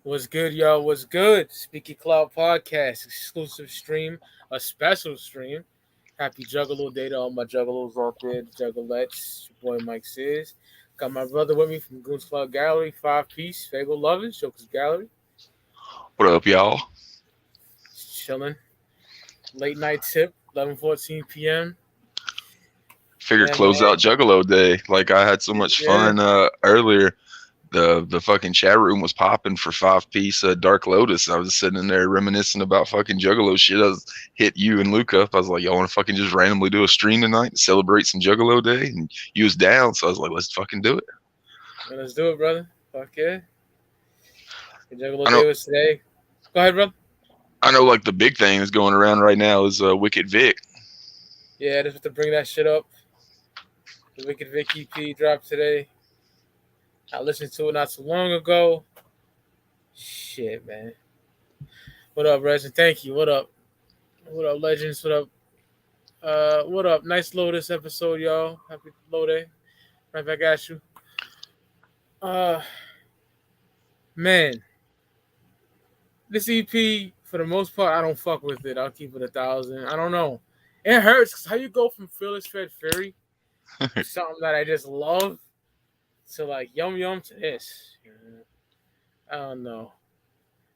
What's good, y'all? What's good? Speaky Cloud Podcast, exclusive stream, a special stream. Happy Juggalo Day to all my juggalos out there, the juggalettes. Your boy Mike Sears. Got my brother with me from Goons Club Gallery, 5-piece, Fago Lovers, Joker's Gallery. What up, y'all? Chilling. Late night tip, 11:14 p.m. Figured Yeah, close man. out Juggalo Day. Like I had so much fun earlier. The fucking chat room was popping for 5-piece Dark Lotus. I was just sitting in there reminiscing about fucking Juggalo shit. I was hit you and Luke up. I was like, y'all want to fucking just randomly do a stream tonight and celebrate some Juggalo Day? And you was down, so I was like, let's fucking do it. Yeah, let's do it, brother. Fuck yeah. The Juggalo I know- Day was today. Go ahead, brother. I know, like the big thing that's going around right now is Wicked Vic. Yeah, just to bring that shit up. The Wicked Vic EP dropped today. I listened to it not so long ago. Shit, man. What up, Resin? Thank you. What up? What up, Legends? What up? What up? Nice Lotus episode, y'all. Happy low day. Right back at you. Man. This EP, for the most part, I don't fuck with it. I'll keep it 1,000. I don't know. It hurts because how you go from Fearless Fred Fury, something that I just love, to like Yum Yum to this. I don't know.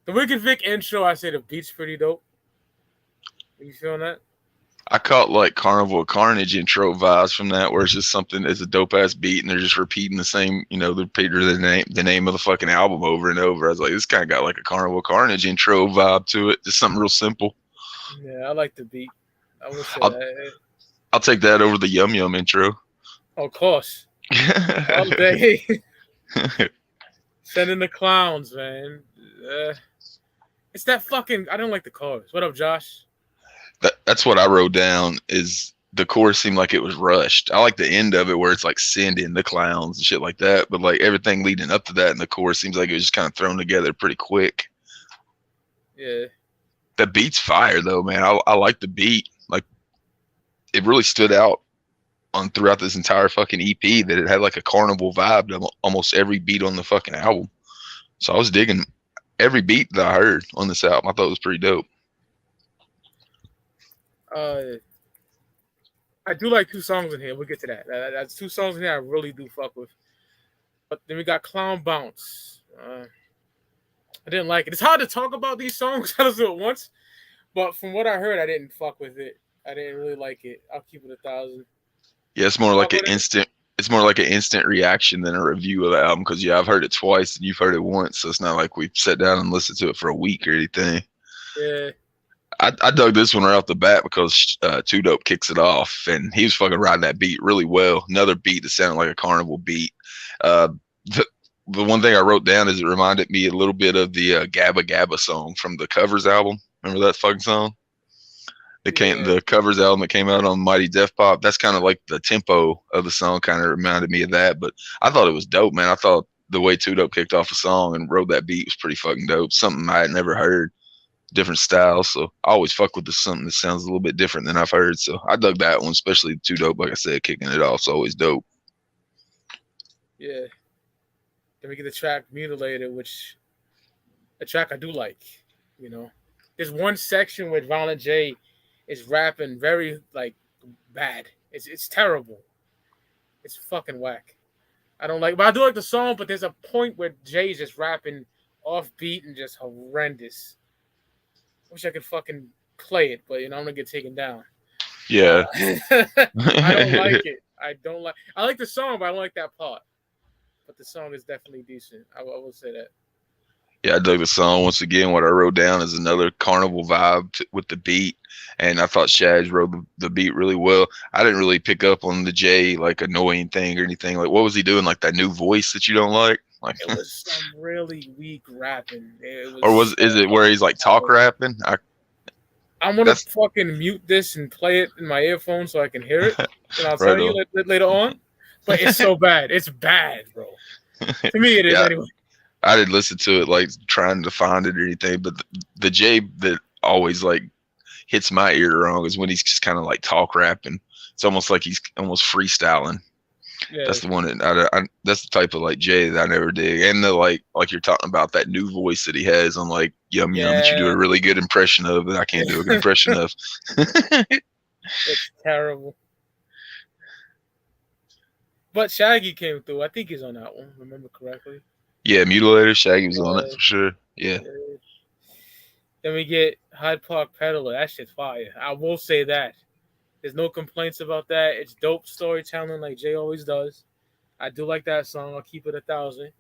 The Wicked Vic intro, I say the beat's pretty dope. You feeling that? I caught like Carnival Carnage intro vibes from that, where it's just something that's a dope ass beat, and they're just repeating the same, they're repeating the name of the fucking album over and over. I was like, this kind of got like a Carnival Carnage intro vibe to it, just something real simple. Yeah, I like the beat. I would say that. I'll take that over the Yum Yum intro. Oh, of course. All day. Sending the clowns, man. It's that fucking. I don't like the chorus. What up, Josh? That's what I wrote down. Is the chorus seemed like it was rushed. I like the end of it where it's like sending the clowns and shit like that, but like everything leading up to that in the chorus seems like it was just kind of thrown together pretty quick. Yeah. The beat's fire though, man. I like the beat. Like it really stood out on throughout this entire fucking EP that it had like a carnival vibe to almost every beat on the fucking album. So I was digging every beat that I heard on this album. I thought it was pretty dope. I do like 2 songs in here. We'll get to that. That's 2 songs in here I really do fuck with. But then we got Clown Bounce. I didn't like it. It's hard to talk about these songs. I listened to it once. But from what I heard, I didn't fuck with it. I didn't really like it. I'll keep it 1,000. Yeah, it's more like an instant. It's more like an instant reaction than a review of the album because I've heard it twice and you've heard it once, so it's not like we've sat down and listened to it for a week or anything. Yeah. I dug this one right off the bat because Two Dope kicks it off and he was fucking riding that beat really well. Another beat that sounded like a carnival beat. The one thing I wrote down is it reminded me a little bit of the Gabba Gabba song from the Covers album. Remember that fucking song? The Covers album that came out on Mighty Def Pop. That's kind of like the tempo of the song kind of reminded me of that. But I thought it was dope, man. I thought the way Two Dope kicked off a song and rode that beat was pretty fucking dope. Something I had never heard. Different styles, so I always fuck with something that sounds a little bit different than I've heard. So I dug that one, especially Two Dope. Like I said, kicking it off, so always dope. Yeah. Then we get the track Mutilated, which a track I do like. There's one section where Violent J is rapping very like bad. It's terrible. It's fucking whack. I don't like, but I do like the song. But there's a point where Jay's just rapping off beat and just horrendous. Wish I could fucking play it, but I'm gonna get taken down. Yeah. I don't like it. I like the song, but I don't like that part. But the song is definitely decent. I will say that. Yeah, I dug the song. Once again, what I wrote down is another carnival vibe with the beat, and I thought Shaz wrote the beat really well. I didn't really pick up on the Jay like annoying thing or anything. Like, what was he doing? Like that new voice that you don't like? Like it was some really weak rapping. Is it where he's like talk rapping? I'm gonna fucking mute this and play it in my earphones so I can hear it, and I'll tell you later on. But it's so bad. It's bad, bro. To me, it is anyway. I didn't listen to it like trying to find it or anything, but the Jay that always like hits my ear wrong is when he's just kind of like talk rapping. It's almost like he's almost freestyling. Yeah, That's the one that that's the type of like Jay that I never dig. And the like you're talking about that new voice that he has on like Yum Yum that you do yeah. a really good impression of that I can't do a good impression of. It's terrible. But Shaggy came through. I think he's on that one. Remember correctly. Yeah, Mutilator, Shaggy was on it Yeah, for sure. Yeah. yeah. Then we get Hyde Park Peddler. That shit's fire. I will say that. There's no complaints about that. It's dope storytelling like Jay always does. I do like that song. I'll keep it 1,000.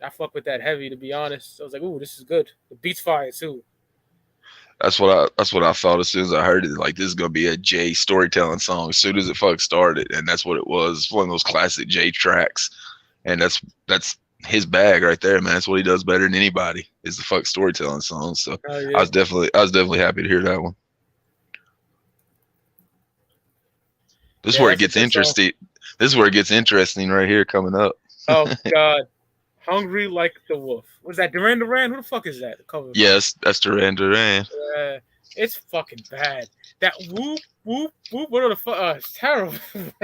I fuck with that heavy, to be honest. I was like, ooh, this is good. The beat's fire too. That's what I thought as soon as I heard it. Like this is gonna be a Jay storytelling song as soon as it fuck started, and that's what it was. It's one of those classic Jay tracks, and that's his bag right there, man. That's what he does better than anybody is the fuck storytelling songs. So Oh yeah. I was definitely happy to hear that one. This is Yeah, where it that's a gets good song. interesting. This is where it gets interesting right here coming up. Oh God. Hungry Like the Wolf. What is that? Duran Duran? Who the fuck is that? The cover. Yes, that's Duran Duran. It's fucking bad. That whoop whoop whoop. What the fuck? It's terrible. Bro.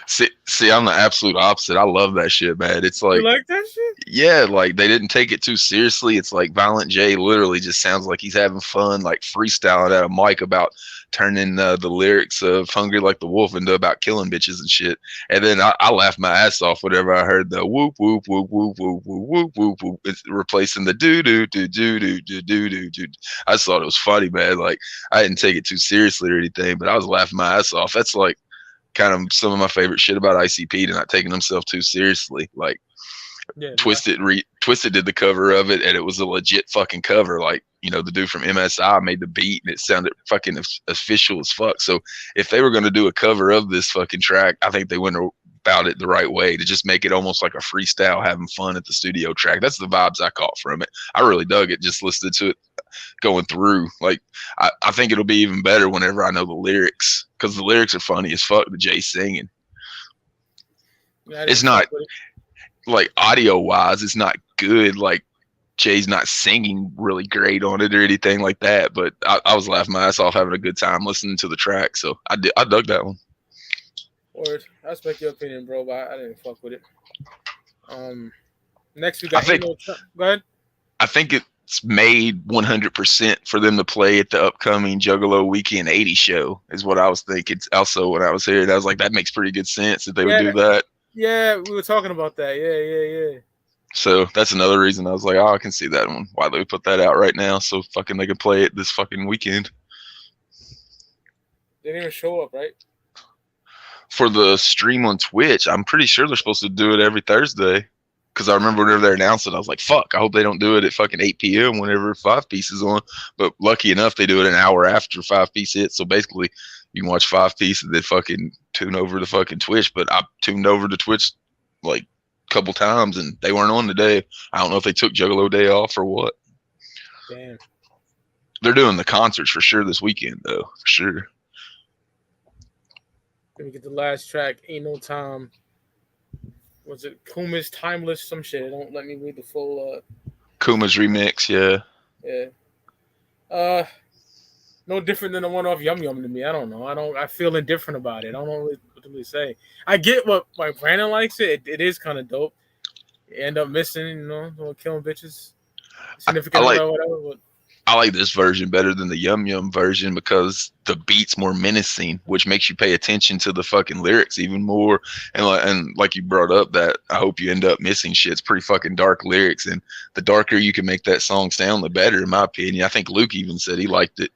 See, I'm the absolute opposite. I love that shit, man. It's like, You like that shit? yeah, like they didn't take it too seriously. It's like Violent J literally just sounds like he's having fun, like freestyling at a mic about turning the lyrics of "Hungry Like the Wolf" into about killing bitches and shit. And then I laughed my ass off whenever I heard the whoop whoop whoop whoop whoop whoop whoop whoop whoop. It's replacing the do do do do do do do do do. I just thought it was funny, man. Like I didn't take it too seriously or anything, but I was laughing my ass off. That's like kind of some of my favorite shit about ICP, to not taking himself too seriously. Like Yeah. Twisted did the cover of it, and it was a legit fucking cover. Like, you know, the dude from MSI made the beat, and it sounded fucking official as fuck. So if they were going to do a cover of this fucking track, I think they went about it the right way to just make it almost like a freestyle, having fun at the studio track. That's the vibes I caught from it. I really dug it, just listening to it going through. Like, I think it'll be even better whenever I know the lyrics, because the lyrics are funny as fuck to Jay singing. Yeah, It's not, like, audio wise, it's not good. Like, Jay's not singing really great on it or anything like that, but I was laughing my ass off, having a good time listening to the track. So I dug that one. Word. I respect your opinion, bro, but I didn't fuck with it. Next we got Go ahead. I think it's made 100% for them to play at the upcoming Juggalo Weekend 80 show, is what I was thinking. Also, when I was here, I was like, that makes pretty good sense that they would do that. Yeah, we were talking about that. Yeah. So that's another reason I was like, oh, I can see that one. Why they would put that out right now, so fucking they can play it this fucking weekend. They didn't even show up, right? For the stream on Twitch, I'm pretty sure they're supposed to do it every Thursday. Because I remember whenever they announced it, I was like, fuck, I hope they don't do it at fucking 8 p.m. whenever 5 Piece is on. But lucky enough, they do it an hour after 5 Piece hits. So basically, you can watch 5 Piece and then fucking tune over to fucking Twitch. But I tuned over to Twitch like a couple times and they weren't on today. I don't know if they took Juggalo Day off or what. Damn. They're doing the concerts for sure this weekend, though. For sure. Let me get the last track. Ain't No Time. Was it Kuma's Timeless? Some shit. Don't let me read the full. Kuma's remix, yeah. Yeah. No different than the one off Yum Yum to me. I don't know. I feel indifferent about it. I don't know what to really say. I get what like Brandon likes it. It is kind of dope. You end up missing, you know, killing bitches. Significant or whatever. But I like this version better than the Yum Yum version because the beat's more menacing, which makes you pay attention to the fucking lyrics even more. And like you brought up, that I hope you end up missing shit. It's pretty fucking dark lyrics, and the darker you can make that song sound, the better, in my opinion. I think Luke even said he liked it.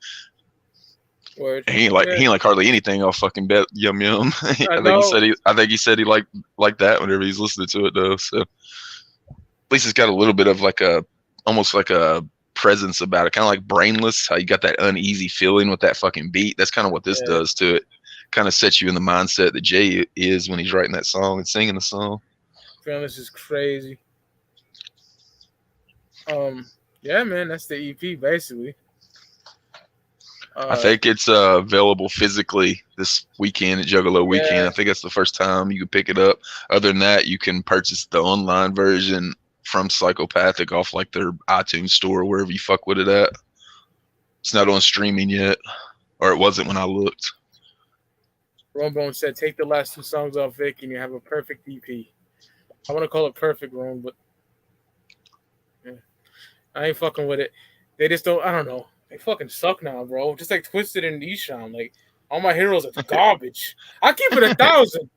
Word. He ain't like hardly anything off fucking Yum Yum. I think he said he liked that whenever he's listening to it though. So at least it's got a little bit of like almost like a presence about it, kind of like Brainless, how you got that uneasy feeling with that fucking beat. That's kind of what this does to it. Kind of sets you in the mindset that Jay is when he's writing that song and singing the song. Brainless is crazy. Yeah, man, that's the EP basically. I think it's available physically this weekend at Juggalo Weekend. I think that's the first time you can pick it up. Other than that, you can purchase the online version from Psychopathic off like their iTunes store or wherever you fuck with it at. It's not on streaming yet, or it wasn't when I looked. Bone said, take the last 2 songs off Vic and you have a perfect EP. I want to call it perfect, Rome, but yeah. I ain't fucking with it. They just don't, I don't know. They fucking suck now, bro. Just like Twisted and Esham. Like, all my heroes are garbage. I keep it 1,000.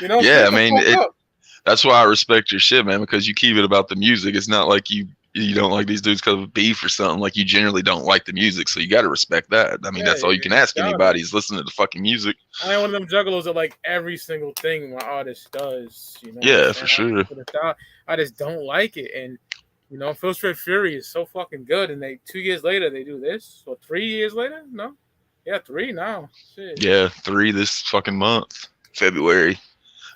You know, Yeah, I straight the mean, fuck up. that's why I respect your shit, man, because you keep it about the music. It's not like you don't like these dudes because of beef or something. Like, you generally don't like the music, so you got to respect that. I mean, Yeah, that's all you can ask anybody is listen to the fucking music. I ain't one of them juggalos that like every single thing my artist does. You know, Yeah, for sure. I just don't like it, and you know, Phil Straight Fury is so fucking good, and 2 years later they do this, or 3 years later? No, yeah, 3 now. Shit. Yeah, 3 this fucking month, February.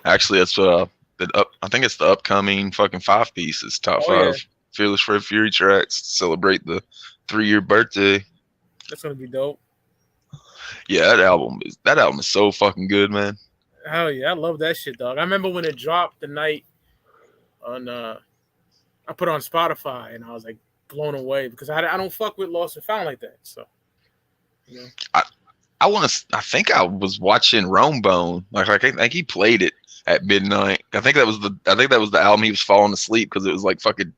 Actually, that's I think it's the upcoming fucking 5 pieces, top 5 yeah. Fearless Fred Fury tracks to celebrate the 3-year birthday. That's gonna be dope. Yeah, that album is so fucking good, man. Hell yeah, I love that shit, dog. I remember when it dropped the night on I put it on Spotify and I was like blown away because I don't fuck with Lost and Found like that. So, you know. I think I was watching Rome Bone. Like I think he played it at midnight. I think that was the album he was falling asleep because it was like fucking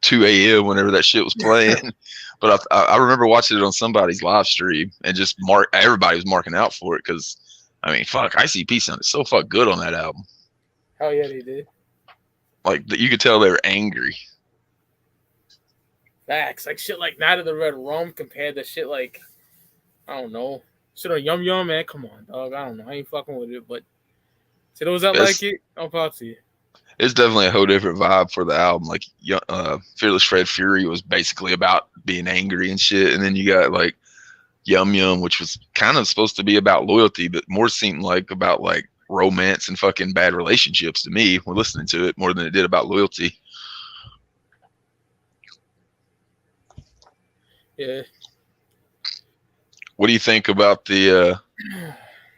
2 a.m. whenever that shit was playing. But I remember watching it on somebody's live stream and just everybody was marking out for it because I mean, fuck, ICP sounded so fuck good on that album. Hell yeah, they did. Like you could tell they were angry. Facts, like shit like Night of the Red Rum compared to shit like I don't know, shit on Yum Yum, man. Come on, dog. I don't know. I ain't fucking with it, but to those that like it, I'll pop to you. It's definitely a whole different vibe for the album. Like, Fearless Fred Fury was basically about being angry and shit, and then you got like Yum Yum, which was kind of supposed to be about loyalty, but more seemed like about like romance and fucking bad relationships to me when listening to it more than it did about loyalty. Yeah. What do you think about the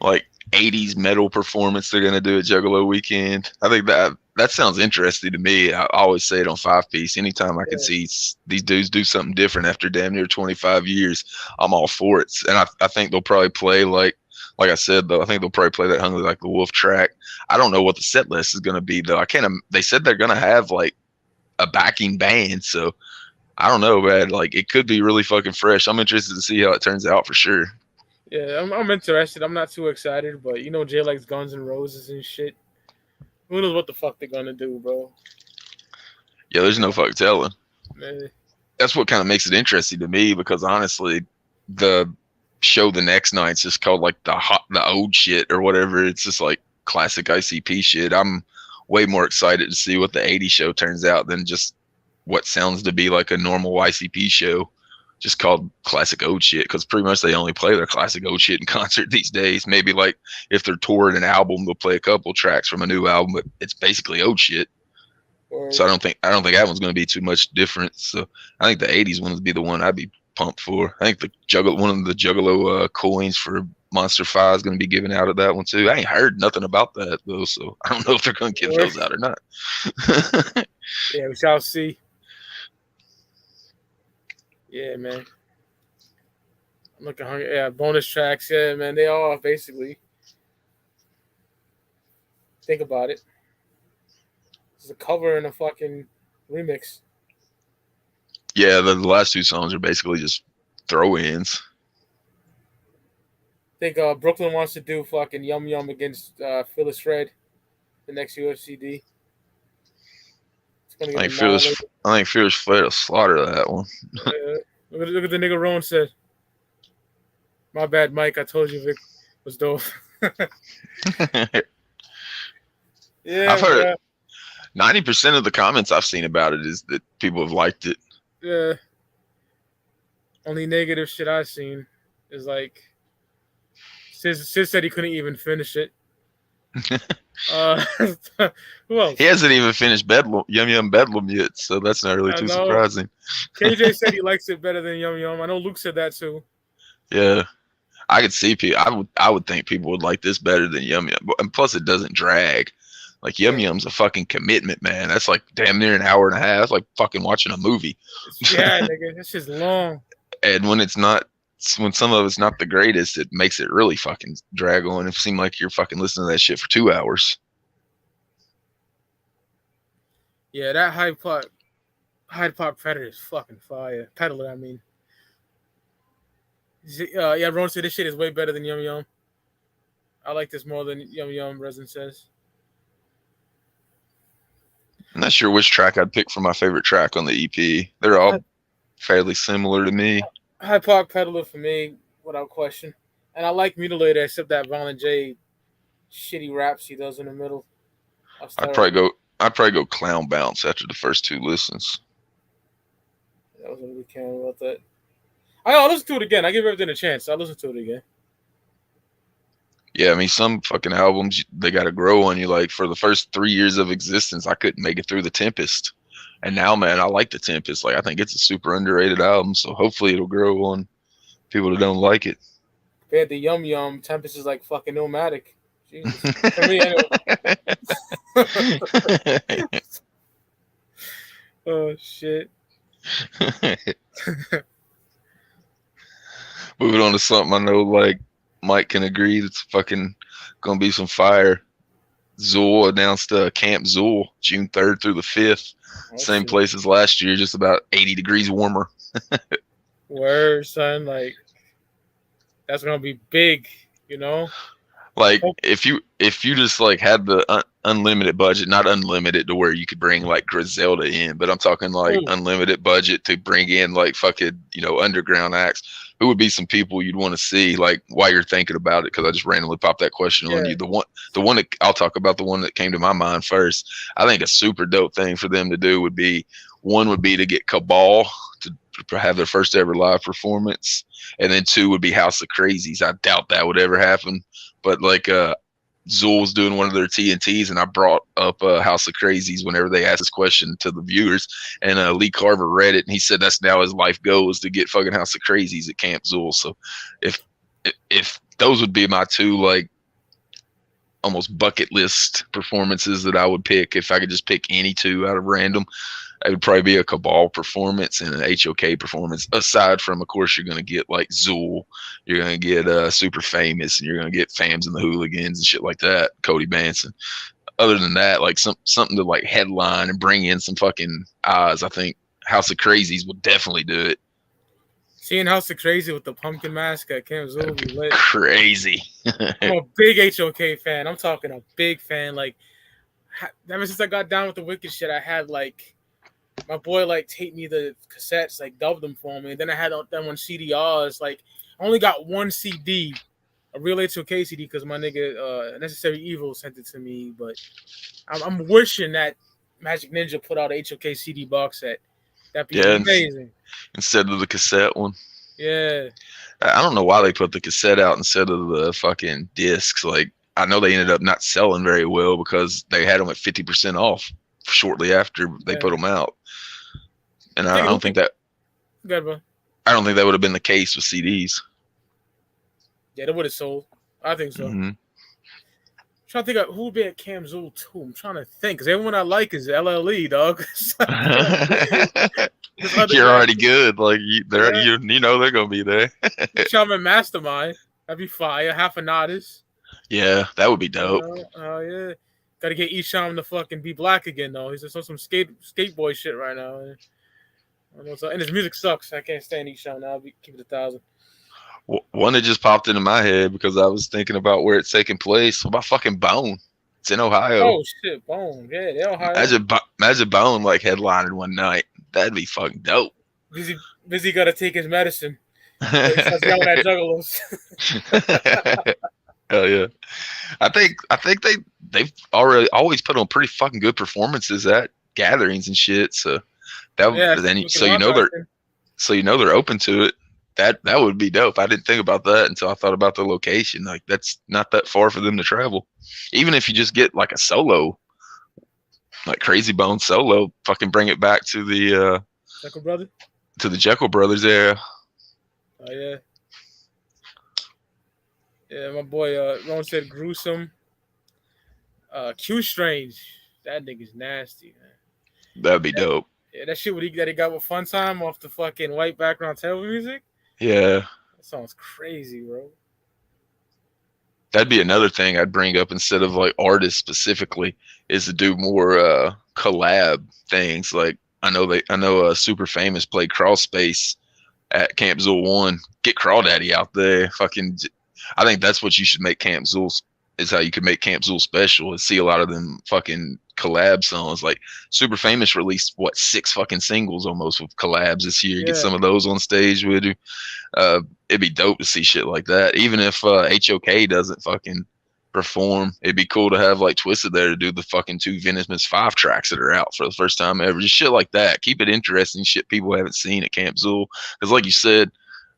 like 80s metal performance they're gonna do at Juggalo Weekend? I think that sounds interesting to me. I always say it on 5 Piece. Anytime I can see these dudes do something different after damn near 25 years, I'm all for it. And I think they'll probably play like I said though. I think they'll probably play that Hungry Like the Wolf track. I don't know what the set list is gonna be though. They said they're gonna have like a backing band, so I don't know, man. Like it could be really fucking fresh. I'm interested to see how it turns out for sure. Yeah, I'm interested. I'm not too excited, but you know Jay likes Guns N' Roses and shit. Who knows what the fuck they're gonna do, bro? Yeah, there's no fuck telling. Man. That's what kind of makes it interesting to me because honestly, the show the next night's just called like the old shit or whatever. It's just like classic ICP shit. I'm way more excited to see what the 80s show turns out than just what sounds to be like a normal ICP show, just called classic old shit. Because pretty much they only play their classic old shit in concert these days. Maybe like if they're touring an album, they'll play a couple tracks from a new album, but it's basically old shit. So I don't think that one's going to be too much different. So I think the 80s one would be the one I'd be pumped for. I think one of the Juggalo coins for Monster 5 is going to be given out at that one too. I ain't heard nothing about that though, so I don't know if they're going to give those out or not. Yeah, we shall see. Yeah, man. I'm looking hungry. Yeah, bonus tracks. Yeah, man. They all basically. Think about it. It's a cover and a fucking remix. Yeah, the last 2 songs are basically just throw-ins. I think Brooklyn wants to do fucking Yum Yum against Phyllis Fred, the next UFCD. I think Fearless Fred will slaughter that one. Look at the nigga Rowan said. My bad, Mike. I told you Vic was dope. Yeah, I've heard 90% of the comments I've seen about it is that people have liked it. Yeah. Only negative shit I've seen is like Sid said he couldn't even finish it. Who else? He hasn't even finished Yum Yum Bedlam yet, so that's not really too surprising. KJ said he likes it better than Yum Yum. I know Luke said that too. Yeah, I could see people. I would think people would like this better than Yum Yum, and plus it doesn't drag. Like Yum Yum's a fucking commitment, man. That's like damn near an hour and a half. It's like fucking watching a movie. Yeah, nigga, this shit's long. And when it's not when some of it's not the greatest, it makes it really fucking drag on. It seems like you're fucking listening to that shit for 2 hours. Yeah, that Hyde Park Predator is fucking fire. Peddler, I mean. Yeah, Ron said this shit is way better than Yum Yum. I like this more than Yum Yum, Resin says. I'm not sure which track I'd pick for my favorite track on the EP. They're all fairly similar to me. Hyde Park Peddler for me, without question. And I like Mutilator, except that Violent J shitty raps he does in the middle. I'd probably go Clown Bounce after the first 2 listens. I wasn't really caring about that. I'll listen to it again. I give everything a chance. I'll listen to it again. Yeah, I mean, some fucking albums, they got to grow on you. Like, for the first 3 years of existence, I couldn't make it through The Tempest. And now, man, I like The Tempest. Like, I think it's a super underrated album. So hopefully it'll grow on people that don't like it. Compared to Yum Yum, Tempest is like fucking Nomadic. Jesus. For me, anyway. Oh, shit. Moving on to something I know, like, Mike can agree that's fucking gonna be some fire. Zuul announced Camp Zuul, June 3rd through the 5th. Same place as last year, just about 80 degrees warmer. Word, son. Like, that's gonna be big, you know? Like, if you just like had the unlimited budget, not unlimited to where you could bring like Griselda in, but I'm talking like unlimited budget to bring in like fucking, you know, underground acts. Who would be some people you'd want to see, like, while you're thinking about it? Because I just randomly popped that question on you. The one that I'll talk about, the one that came to my mind first. I think a super dope thing for them to do would be to get Cabal to have their first ever live performance, and then 2 would be House of Crazies. I doubt that would ever happen, but like Zuul's doing one of their TNTs, and I brought up House of Crazies whenever they asked this question to the viewers, and Lee Carver read it, and he said that's now his life goal is to get fucking House of Crazies at Camp Zuul. So if those would be my 2 like almost bucket list performances that I would pick if I could just pick any 2 out of random, it would probably be a Cabal performance and an HOK performance. Aside from, of course, you're going to get like Zuul, you're going to get Super Famous, and you're going to get Fams and the Hooligans and shit like that, Cody Banson. Other than that, like something to like headline and bring in some fucking eyes, I think House of Crazies will definitely do it. Seeing House of Crazy with the pumpkin mask at Camp Zuul be lit. Crazy. I'm a big HOK fan. I'm talking a big fan. Like, ever since I got down with the Wicked shit, I had like my boy like taped me the cassettes, like dubbed them for me, and then I had them on CDRs. Like, I only got one CD, a real HOK CD, because my nigga Necessary Evil sent it to me. But I'm wishing that Magic Ninja put out a HOK CD box set. That'd be amazing. Instead of the cassette one. Yeah. I don't know why they put the cassette out instead of the fucking discs. Like, I know they ended up not selling very well because they had them at 50% off shortly after they put them out. And I don't think that. Good, bro. I don't think that would have been the case with CDs. Yeah, they would have sold. I think so. I'm trying to think of who would be at Camp Zuul too. I'm trying to think, because everyone I like is LLE, dog. You're already good. Like, you know they're gonna be there. Shaman Mastermind. That'd be fire. Half a Nodis. Yeah, that would be dope. Oh yeah. Gotta get Isham to fucking be black again though. He's just on some skateboy shit right now. And his music sucks. I can't stand Isham now. I'll keep it 1,000. One that just popped into my head because I was thinking about where it's taking place. What about fucking Bone? It's in Ohio. Oh shit, Bone. Yeah, they're Ohio. Imagine Bone like headlining one night. That'd be fucking dope. Busy gotta take his medicine. He starts yelling at juggalos. Hell yeah. I think they've already always put on pretty fucking good performances at gatherings and shit. So you know they're open to it. That would be dope. I didn't think about that until I thought about the location. Like, that's not that far for them to travel. Even if you just get like a solo, like Crazy Bone solo, fucking bring it back to the Jekyll Brother? To the Jekyll Brothers area. Oh yeah. Yeah, my boy Ron said gruesome. Q Strange. That nigga's nasty, man. That'd be dope. Yeah, that shit that he got with Fun Time off the fucking white background table music. Yeah. That sounds crazy, bro. That'd be another thing I'd bring up instead of like artists specifically, is to do more collab things. Like I know Super Famous played Crawl Space at Camp Zuul 1. Get Crawdaddy out there. Fucking I think that's what you should make Camp Zuul, is how you could make Camp Zuul special, and see a lot of them fucking collab songs. Like Super Famous released what 6 fucking singles almost with collabs this year. Yeah. Get some of those on stage with you. It'd be dope to see shit like that. Even if HOK doesn't fucking perform, it'd be cool to have like Twisted there to do the fucking 2 Venomous 5 tracks that are out for the first time ever. Just shit like that. Keep it interesting, shit people haven't seen at Camp Zuul. Because like you said,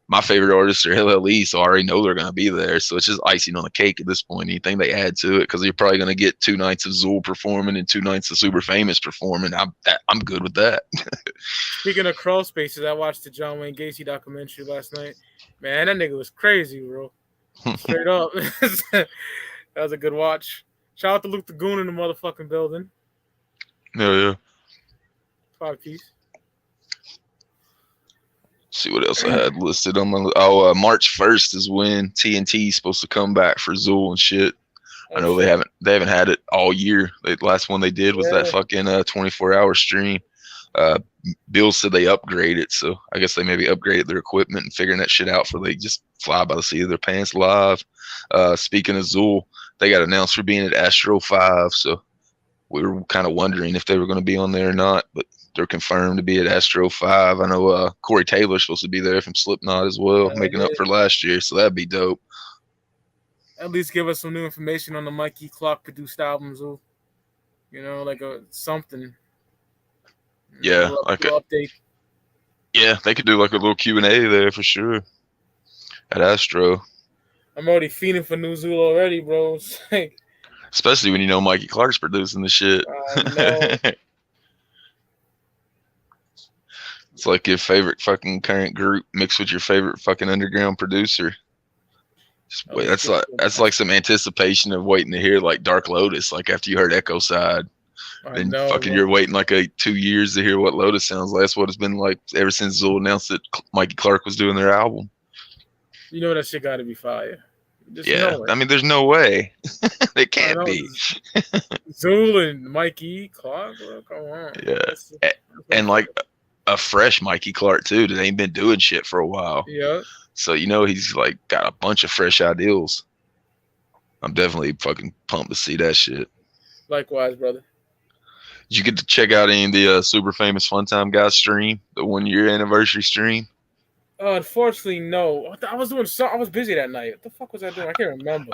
my favorite artists are LLE, so I already know they're gonna be there. So it's just icing on the cake at this point. Anything they add to it, because you're probably gonna get 2 nights of Zuul performing and 2 nights of Super Famous performing. I'm good with that. Speaking of crawl spaces, I watched the John Wayne Gacy documentary last night. Man, that nigga was crazy, bro. Straight up. That was a good watch. Shout out to Luke the Goon in the motherfucking building. Yeah. 5-piece. See what else I had listed on my March 1st is when TNT's supposed to come back for Zuul and shit. I know they haven't had it all year. The last one they did was that fucking 24-hour stream. Bill said they upgraded, so I guess they maybe upgraded their equipment and figuring that shit out for they just fly by the seat of their pants live. Speaking of Zuul, they got announced for being at Astro 5, so we were kind of wondering if they were going to be on there or not, but they're confirmed to be at Astro 5. I know Corey Taylor's supposed to be there from Slipknot as well, making up for last year, so that'd be dope. At least give us some new information on the Mikey Clark produced albums, or like something. Yeah, like update. Yeah, they could do like a little Q&A there for sure at Astro. I'm already feeding for new Zuul already, bro. Like, especially when you know Mikey Clark's producing the shit. I know. It's like your favorite fucking current group mixed with your favorite fucking underground producer. Wait, that's like some anticipation of waiting to hear like Dark Lotus, like after you heard Echo Side. And fucking you're waiting like 2 years to hear what Lotus sounds like. That's what it's been like ever since Zuul announced that Mikey Clark was doing their album. You know that shit gotta be fire. I mean, there's no way. It can't be. Zuul and Mikey Clark, bro, come on. Yeah. And like a fresh Mikey Clark too, that ain't been doing shit for a while. Yeah. So he's like got a bunch of fresh ideals. I'm definitely fucking pumped to see that shit. Likewise, brother. Did you get to check out any of the Super Famous Fun Time Guys stream, the 1-year anniversary stream? Unfortunately, no. I was busy that night. What the fuck was I doing? I can't remember.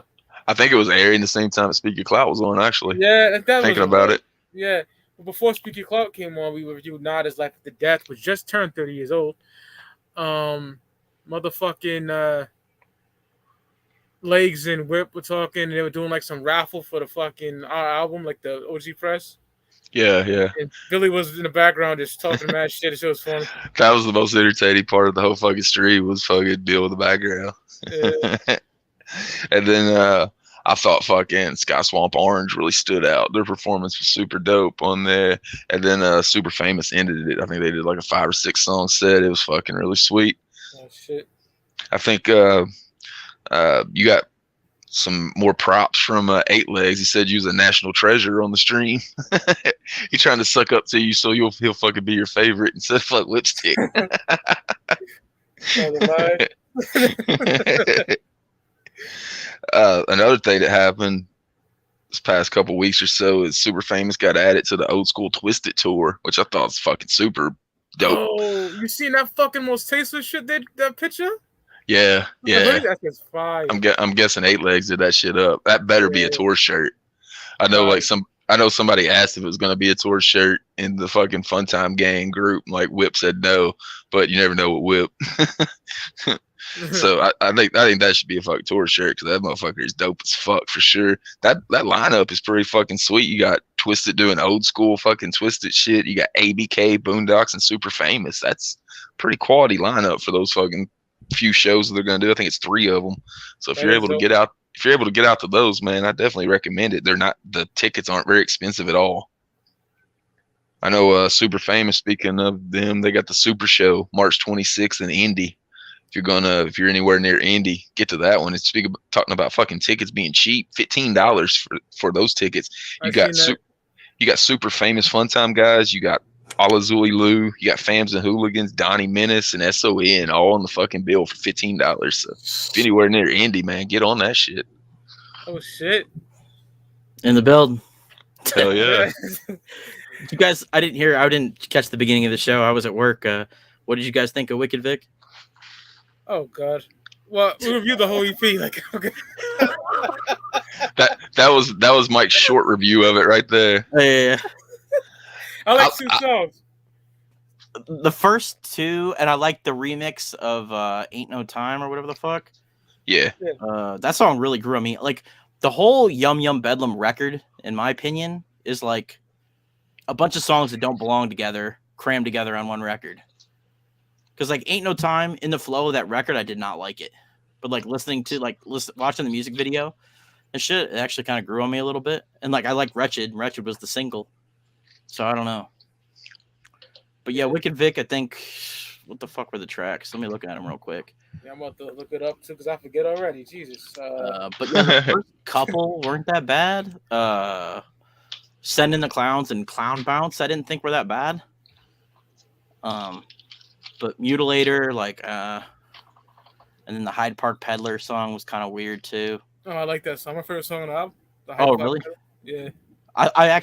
I think it was airing the same time Speak Your Clout was on, actually. Yeah, thinking about it. Yeah. Before Speak Your Clout came on, we reviewed Nada's Life After Death, which just turned 30 years old. Motherfucking Legs and Whip were talking, and they were doing like some raffle for the fucking album, like the OG press. Yeah. And Billy was in the background just talking mad shit. It was funny. That was the most entertaining part of the whole fucking stream, was fucking Bill in the background. Yeah. And then I thought fucking Sky Swamp Orange really stood out. Their performance was super dope on there. And then Super Famous ended it. I think they did like a 5 or 6 song set. It was fucking really sweet. Oh shit. I think you got some more props from 8 Legs. He said you was a national treasure on the stream. He's trying to suck up to you so he'll fucking be your favorite instead of fuck lipstick. Another thing that happened this past couple weeks or so is Super Famous got added to the Old School Twisted tour, which I thought was fucking super dope. Oh, you seen that fucking Most Tasteless shit? That picture? Yeah. That's fire. I'm guessing 8 Legs did that shit up. That better be a tour shirt. I know somebody asked if it was gonna be a tour shirt in the fucking Fun Time Gang group. Like Whip said no, but you never know with Whip. So I think that should be a fucking tour shirt, because that motherfucker is dope as fuck for sure. That lineup is pretty fucking sweet. You got Twisted doing old school fucking Twisted shit. You got ABK, Boondocks, and Super Famous. That's pretty quality lineup for those fucking few shows that they're gonna do. I think it's 3 of them. So if you're able to get out to those, man, I definitely recommend it. The tickets aren't very expensive at all. I know Super Famous, speaking of them, they got the Super Show March 26th in Indy. if you're anywhere near Indy, get to that one. It's talking about fucking tickets being cheap, $15 for those tickets. You got you got super famous fun time guys. You got Ala Zuli Lou. You got Fams and Hooligans, Donnie Menace, and SON all on the fucking bill for $15. So if you're anywhere near Indy, man, get on that shit. Oh shit! In the build. Hell yeah! You guys, I didn't catch the beginning of the show. I was at work. What did you guys think of Wicked Vic? Oh god. Well, we reviewed the whole EP. Like, okay. that was Mike's short review of it right there. Yeah. I like 2 songs. The first 2, and I like the remix of "Ain't No Time" or whatever the fuck. Yeah. That song really grew on me. Like the whole Yum Yum Bedlam record, in my opinion, is like a bunch of songs that don't belong together, crammed together on one record. Because like "Ain't No Time" in the flow of that record, I did not like it. But like watching the music video and shit, it actually kind of grew on me a little bit. And like I like "Wretched." "Wretched" was the single, so I don't know. But yeah, Wicked Vic, I think. What the fuck were the tracks? Let me look at them real quick. Yeah, I'm about to look it up too because I forget already. Jesus. But yeah, the first couple weren't that bad. "Send in the Clowns" and "Clown Bounce" I didn't think were that bad. But "Mutilator," like, and then the Hyde Park Peddler song was kind of weird too. Oh, I like that song. My favorite song on the album. Oh, really? Yeah. I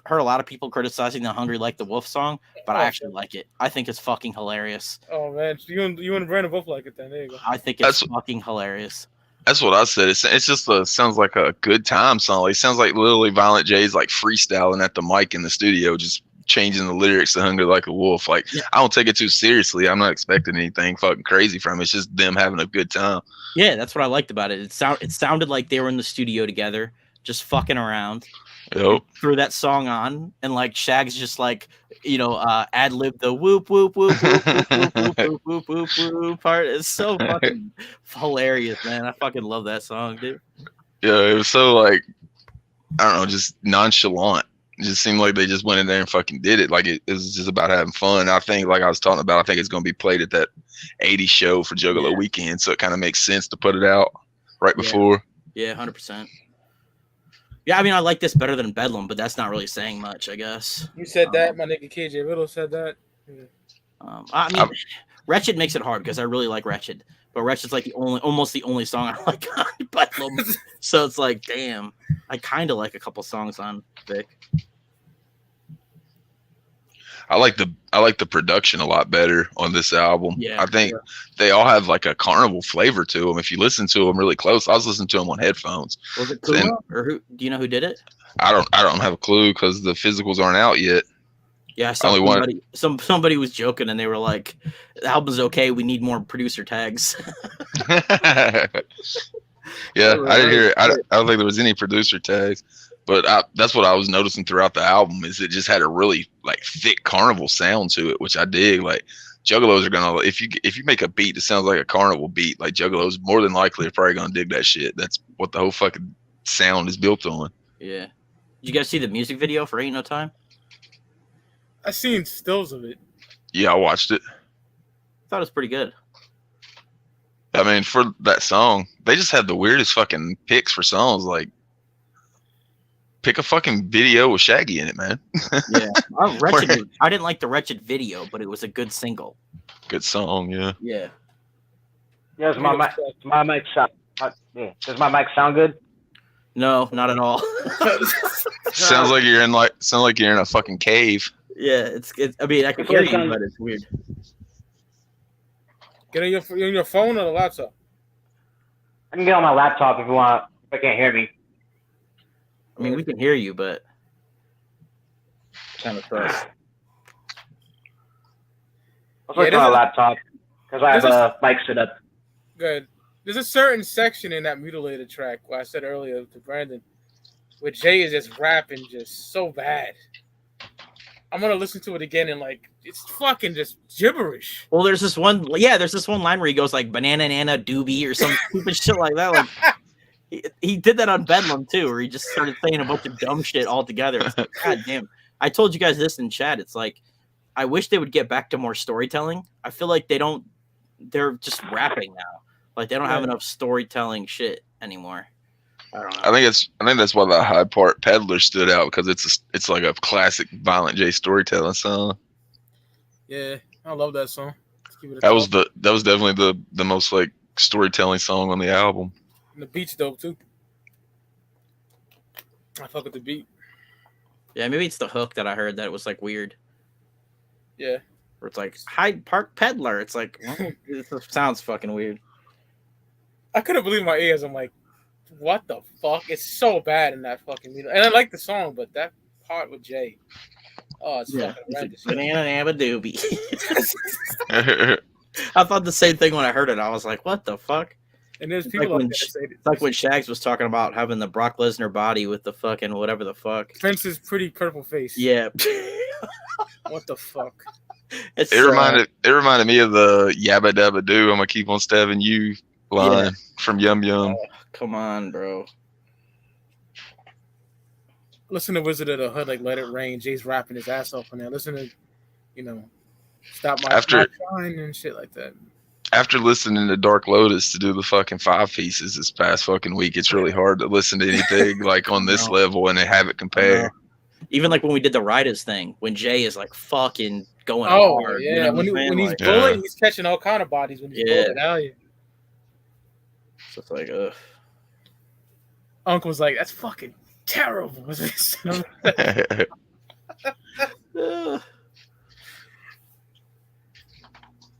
heard a lot of people criticizing the "Hungry Like the Wolf" song, but I actually like it. I think it's fucking hilarious. Oh man, you and Brandon both like it then. There you go. I think it's fucking hilarious. That's what I said. It's just sounds like a good time song. It sounds like literally Violent J's like freestyling at the mic in the studio, just changing the lyrics to "Hungry Like a Wolf." Like, yeah. I don't take it too seriously. I'm not expecting anything fucking crazy from it. It's just them having a good time. Yeah, that's what I liked about it. It sounded like they were in the studio together, just fucking around. Yep. Threw that song on, and like Shag's just like, ad lib the whoop whoop whoop whoop whoop whoop whoop whoop whoop whoop part. It's so fucking hilarious, man. I fucking love that song, dude. Yeah, it was so like, I don't know, just nonchalant. It just seemed like they just went in there and fucking did it. Like it was just about having fun. I think, like I was talking about, I think it's going to be played at that 80s show for Juggalo weekend, so it kind of makes sense to put it out right before. Yeah, 100%. Yeah, I mean, I like this better than Bedlam, but that's not really saying much, I guess. You said that. My nigga KJ Riddle said that. Yeah. I mean, Wretched makes it hard because I really like Wretched, but Wretched's like almost the only song I like on Bedlam. So it's like, damn, I kind of like a couple songs on Vic. I like the production a lot better on this album. Yeah, I think they all have like a carnival flavor to them. If you listen to them really close, I was listening to them on headphones. Was it Kuma, or who? Do you know who did it? I don't have a clue because the physicals aren't out yet. Yeah, somebody was joking and they were like, "The album's okay. We need more producer tags." Yeah, I didn't hear it. I don't think there was any producer tags. But that's what I was noticing throughout the album is it just had a really like thick carnival sound to it, which I dig. Like Juggalos are gonna if you make a beat that sounds like a carnival beat, like Juggalos more than likely are probably gonna dig that shit. That's what the whole fucking sound is built on. Yeah. Did you guys see the music video for "Ain't No Time"? I seen stills of it. Yeah, I watched it. I thought it was pretty good. I mean, for that song, they just had the weirdest fucking picks for songs. Like, pick a fucking video with Shaggy in it, man. Yeah, I didn't like the Wretched video, but it was a good single. Good song, yeah. Yeah. Does my mic sound good? No, not at all. Sounds like you're in a fucking cave. Yeah, it's. I mean, I can hear you, but it's weird. Get on your phone or the laptop. I can get on my laptop if you want. If I can't hear me. I mean, we can hear you, but kind of fast. I'll switch to my laptop because I have a mic set up. Good. There's a certain section in that Mutilated track where I said earlier to Brandon, where Jay is just rapping just so bad. I'm gonna listen to it again and like it's fucking just gibberish. Well, there's this one line where he goes like "banana nana doobie" or some stupid shit like that. Like he did that on Bedlam too, where he just started saying a bunch of dumb shit altogether. It's like, God damn! I told you guys this in chat. It's like I wish they would get back to more storytelling. I feel like they don't they're just rapping now. Like they don't have enough storytelling shit anymore. I don't know. I think that's why the High Part Peddler stood out, because it's like a classic Violent J storytelling song. Yeah, I love that song. That was definitely the most like storytelling song on the album. And the beat's dope too. I fuck with the beat. Yeah, maybe it's the hook that I heard that it was like weird. Yeah. Where it's like Hyde Park Peddler. It's like this sounds fucking weird. I couldn't believe my ears. I'm like, what the fuck? It's so bad in that fucking video. And I like the song, but that part with Jay. Oh, it's fucking horrendous. Banana have a doobie. I thought the same thing when I heard it. I was like, what the fuck? And there's people like like that say it's like when Shags was talking about having the Brock Lesnar body with the fucking whatever the fuck. Prince's pretty purple face. Yeah. What the fuck? It reminded me of the Yabba Dabba Doo, I'm gonna keep on stabbing you line from Yum Yum. Oh, come on, bro. Listen to Wizard of the Hood, like Let It Rain. Jay's rapping his ass off on there. Listen to, Stop My Shine and shit like that. After listening to Dark Lotus to do the fucking 5 pieces this past fucking week, it's really hard to listen to anything like on this level and have it compare. Even like when we did the Riders thing, when Jay is like fucking going hard. Yeah, you know when he's bullet, he's catching all kind of bodies when he's bullet. Hell yeah. So it's like, ugh. Uncle's like, that's fucking terrible.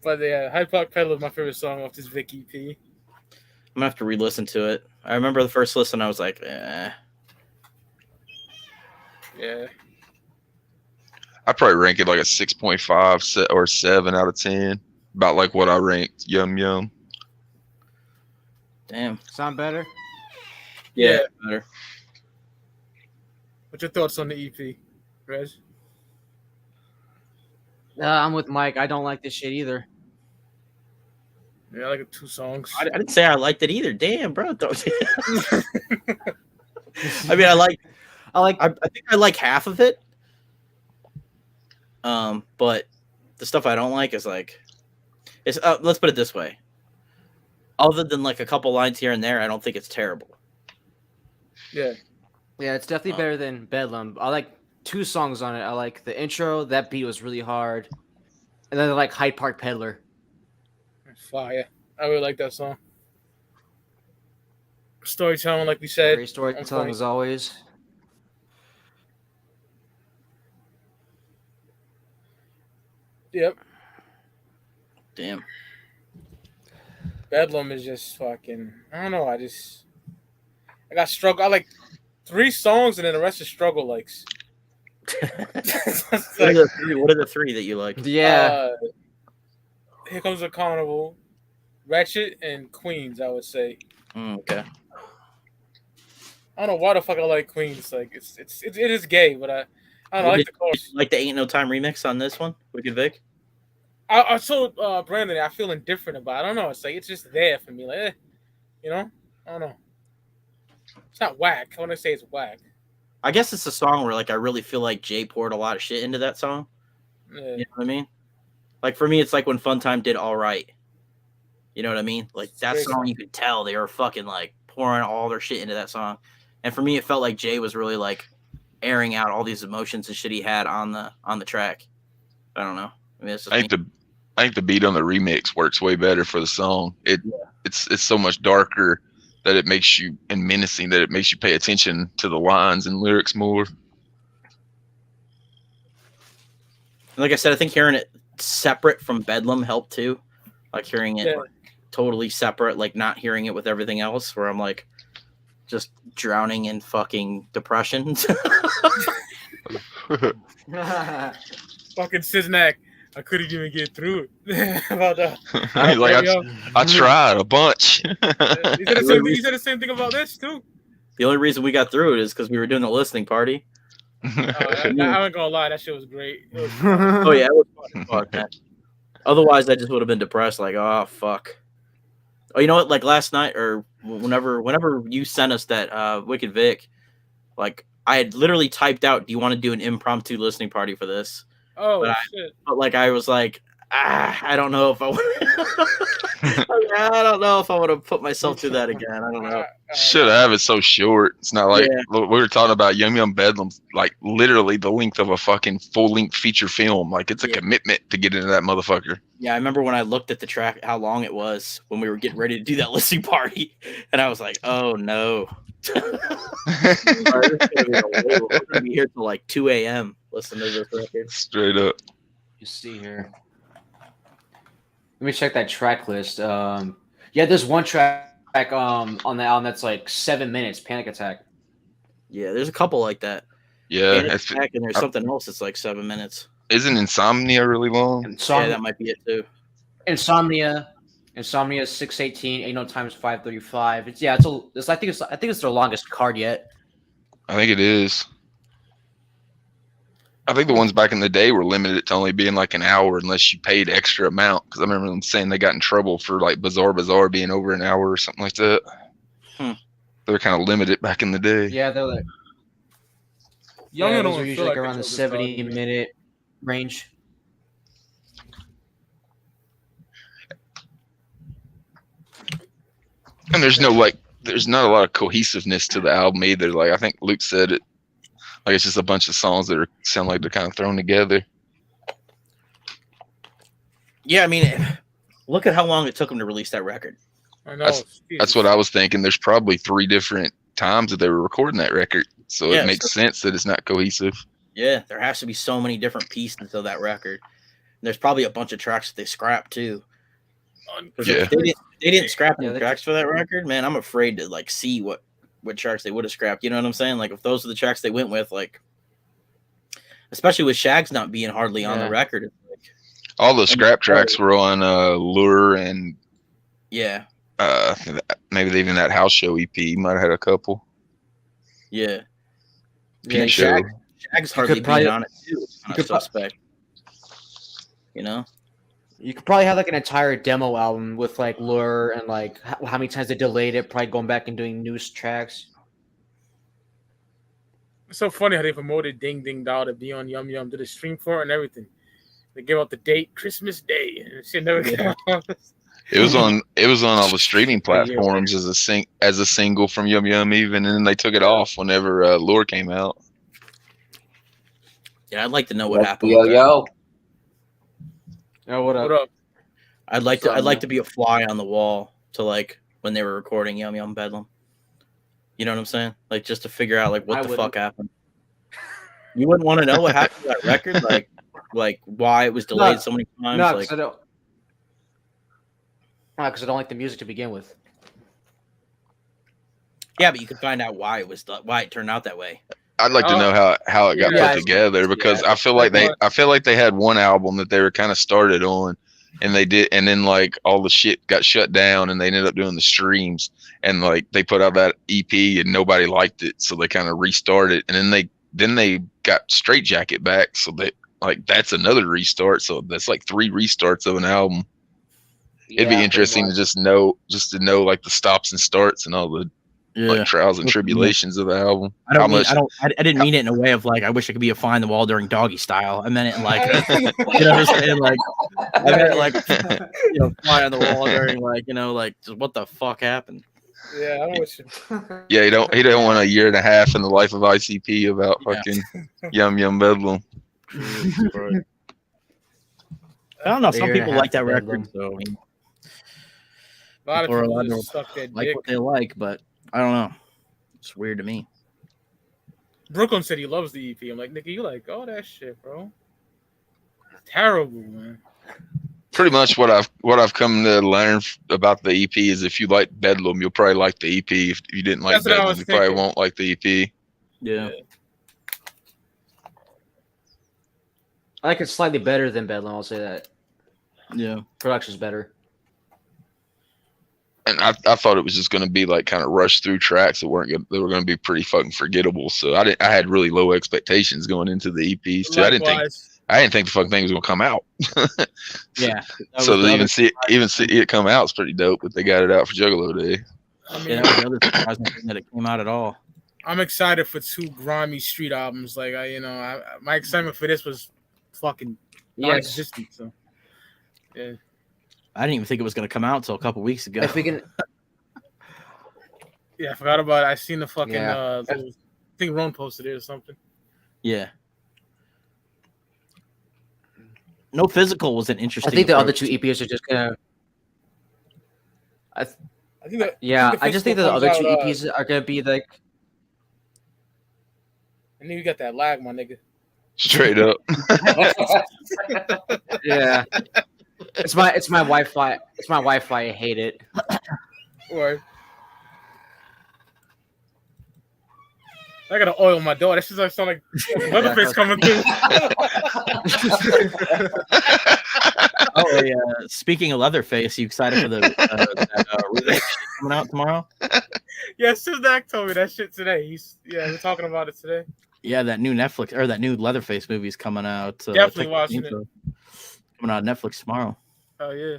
But yeah, Hyde Park Peddler is my favorite song off this Vic EP. I'm gonna have to re-listen to it. I remember the first listen, I was like, eh. Yeah. I'd probably rank it like a 6.5 or 7 out of 10. About like what I ranked Yum Yum. Damn. Sound better? Yeah, better. What's your thoughts on the EP, Rez? I'm with Mike. I don't like this shit either. Yeah, I like 2 songs. I didn't say I liked it either. Damn, bro. I mean, I think I like half of it. But the stuff I don't like is like, it's let's put it this way. Other than like a couple lines here and there, I don't think it's terrible. Yeah. Yeah, it's definitely better than Bedlam. I like 2 songs on it. I like the intro. That beat was really hard. And then I like Hyde Park Peddler. Fire. I really like that song. Storytelling, like we said. Great storytelling as always. Yep. Damn. Bedlam is just fucking. I don't know. I got struggle. I like 3 songs and then the rest is struggle likes. What are the 3 that you like? Yeah. Here Comes the Carnival, Ratchet, and Queens. I would say. Okay. I don't know why the fuck I like Queens. Like it is gay, but I don't know. I like the chorus. Like the Ain't No Time remix on this one, Wicked Vic. I told Brandon I feel indifferent about it. I don't know. It's like it's just there for me. Like, I don't know. It's not whack. I want to say it's whack. I guess it's a song where like I really feel like Jay poured a lot of shit into that song. Yeah. You know what I mean? Like for me, it's like when Funtime did All Right. You know what I mean? Like that song, you could tell they were fucking like pouring all their shit into that song. And for me, it felt like Jay was really like airing out all these emotions and shit he had on the track. I don't know. I mean, I think the beat on the remix works way better for the song. It's so much darker that it makes you, and menacing that it makes you pay attention to the lines and lyrics more. Like I said, I think hearing it separate from Bedlam helped too. Like hearing it like, totally separate, like not hearing it with everything else, where I'm like just drowning in fucking depression. Fucking Siznak. I couldn't even get through it. About that. I tried a bunch. You said the same thing about this too. The only reason we got through it is because we were doing the listening party. I ain't gonna lie, that shit was great. Oh yeah, it was fun as fuck, man. Otherwise, I just would have been depressed. Like, oh fuck. Oh, you know what? Like last night or whenever you sent us that Wicked Vic, like I had literally typed out, "Do you want to do an impromptu listening party for this?" Oh shit! But like I was like, I don't know if I I don't know if I want to put myself through that again. I don't know. Should have. It's so short. It's not like we were talking about Yum Yum Bedlam's like literally the length of a fucking full length feature film. Like it's a commitment to get into that motherfucker. Yeah, I remember when I looked at the track, how long it was when we were getting ready to do that listening party, and I was like, "Oh no, we're gonna be here till like 2 a.m. listening to this record." Straight up. You see here. Let me check that track list. Yeah, there's one track on the album that's like 7 minutes. Panic Attack. Yeah, there's a couple like that. Yeah, Panic Attack, and there's something else that's like 7 minutes. Isn't Insomnia really long? Yeah, that might be it too. Insomnia 618, Ain't No Times 535. I think it's their longest card yet. I think it is. I think the ones back in the day were limited to only being like an hour unless you paid extra amount. Because I remember them saying they got in trouble for like Bazaar being over an hour or something like that. They were kind of limited back in the day. Yeah, they're like Young those are usually like around the 70-minute range. And there's not a lot of cohesiveness to the album either. Like I think Luke said it. Like it's just a bunch of songs that sound like they're kind of thrown together. Yeah, I mean, look at how long it took them to release that record. I know. That's what I was thinking. There's probably 3 different times that they were recording that record, so it makes sense that it's not cohesive. Yeah, there has to be so many different pieces of that record. And there's probably a bunch of tracks that they scrapped too. Yeah, if they didn't scrap any tracks for that record, man. I'm afraid to like see what tracks they would have scrapped. You know what I'm saying? Like if those are the tracks they went with, like especially with Shag's not being hardly on the record. Like, all the scrap tracks were on Lure and maybe even that House Show EP might have had a couple. Yeah. Peep Show. Shag's hardly being on it too. Suspect. You know? You could probably have like an entire demo album with like Lure and like how many times they delayed it, probably going back and doing new tracks. It's so funny how they promoted Ding Ding Doll to be on Yum Yum, did a stream for it and everything. They gave out the date, Christmas Day, and shit never came out. It was on all the streaming platforms as a single from Yum Yum even, and then they took it off whenever Lure came out. Yeah, I'd like to know what happened. Yo. Oh, what up? I'd like to be a fly on the wall to like when they were recording Yum Yum Bedlam. You know what I'm saying? Like just to figure out like what the fuck happened. You wouldn't want to know what happened to that record, like why it was delayed so many times. No, because I don't like the music to begin with. Yeah, but you can find out why it turned out that way. I'd like to know how it got put together because I feel like they had one album that they were kind of started on, and they did, and then like all the shit got shut down, and they ended up doing the streams, and like they put out that EP and nobody liked it, so they kind of restarted, and then they got Straight Jacket back, so they like that's another restart, so that's like 3 restarts of an album. It'd be interesting to just know like the stops and starts and all the like trials and tribulations of the album. I didn't mean it in a way of like I wish I could be a fly on the wall during Doggy Style. I meant it like you know what I'm saying? Like I meant like fly on the wall during like like just what the fuck happened. Yeah, I wish. Yeah, he don't want a year and a half in the life of ICP about fucking Yum Yum Bedlam. I don't know. Some people like that record, so I mean, a lot of people just suck their like dick. what they like, but I don't know. It's weird to me. Brooklyn said he loves the EP. I'm like, nigga, you like all that shit, bro? It's terrible, man. Pretty much what I've come to learn about the EP is if you like Bedlam, you'll probably like the EP. If you didn't like Bedlam, you probably won't like the EP. Yeah. I like it slightly better than Bedlam. I'll say that. Yeah, production's better. And I thought it was just going to be like kind of rushed through tracks that were going to be pretty fucking forgettable. So I had really low expectations going into the EPs too. Likewise. I didn't think the fucking thing was going to come out. Yeah. So to even see it come out is pretty dope. But they got it out for Juggalo Day. I mean, that was the other surprising thing that it came out at all. I'm excited for 2 grimy street albums. Like my excitement for this was fucking non-existent. So Yeah. I didn't even think it was going to come out until a couple weeks ago. If we can, Yeah, I forgot about it. I seen the fucking Yeah. I think Ron posted it or something. Yeah. No Physical was an I interesting. think the other approach. two EPs are just gonna. I think that Yeah, I just think that the comes other two out, EPs are gonna be like. and then you got that lag, my nigga. Straight up. Yeah. It's my Wi-Fi. It's my Wi-Fi. I hate it. Or I gotta oil my door. That shit like sound like Leatherface coming through. Oh, yeah. Speaking of Leatherface, you excited for the remix coming out tomorrow? Yeah, Sizdak told me that shit today. We're talking about it today. Yeah, that new Netflix or that new Leatherface movie is coming out. Definitely watching it. Coming out on Netflix tomorrow. Oh yeah,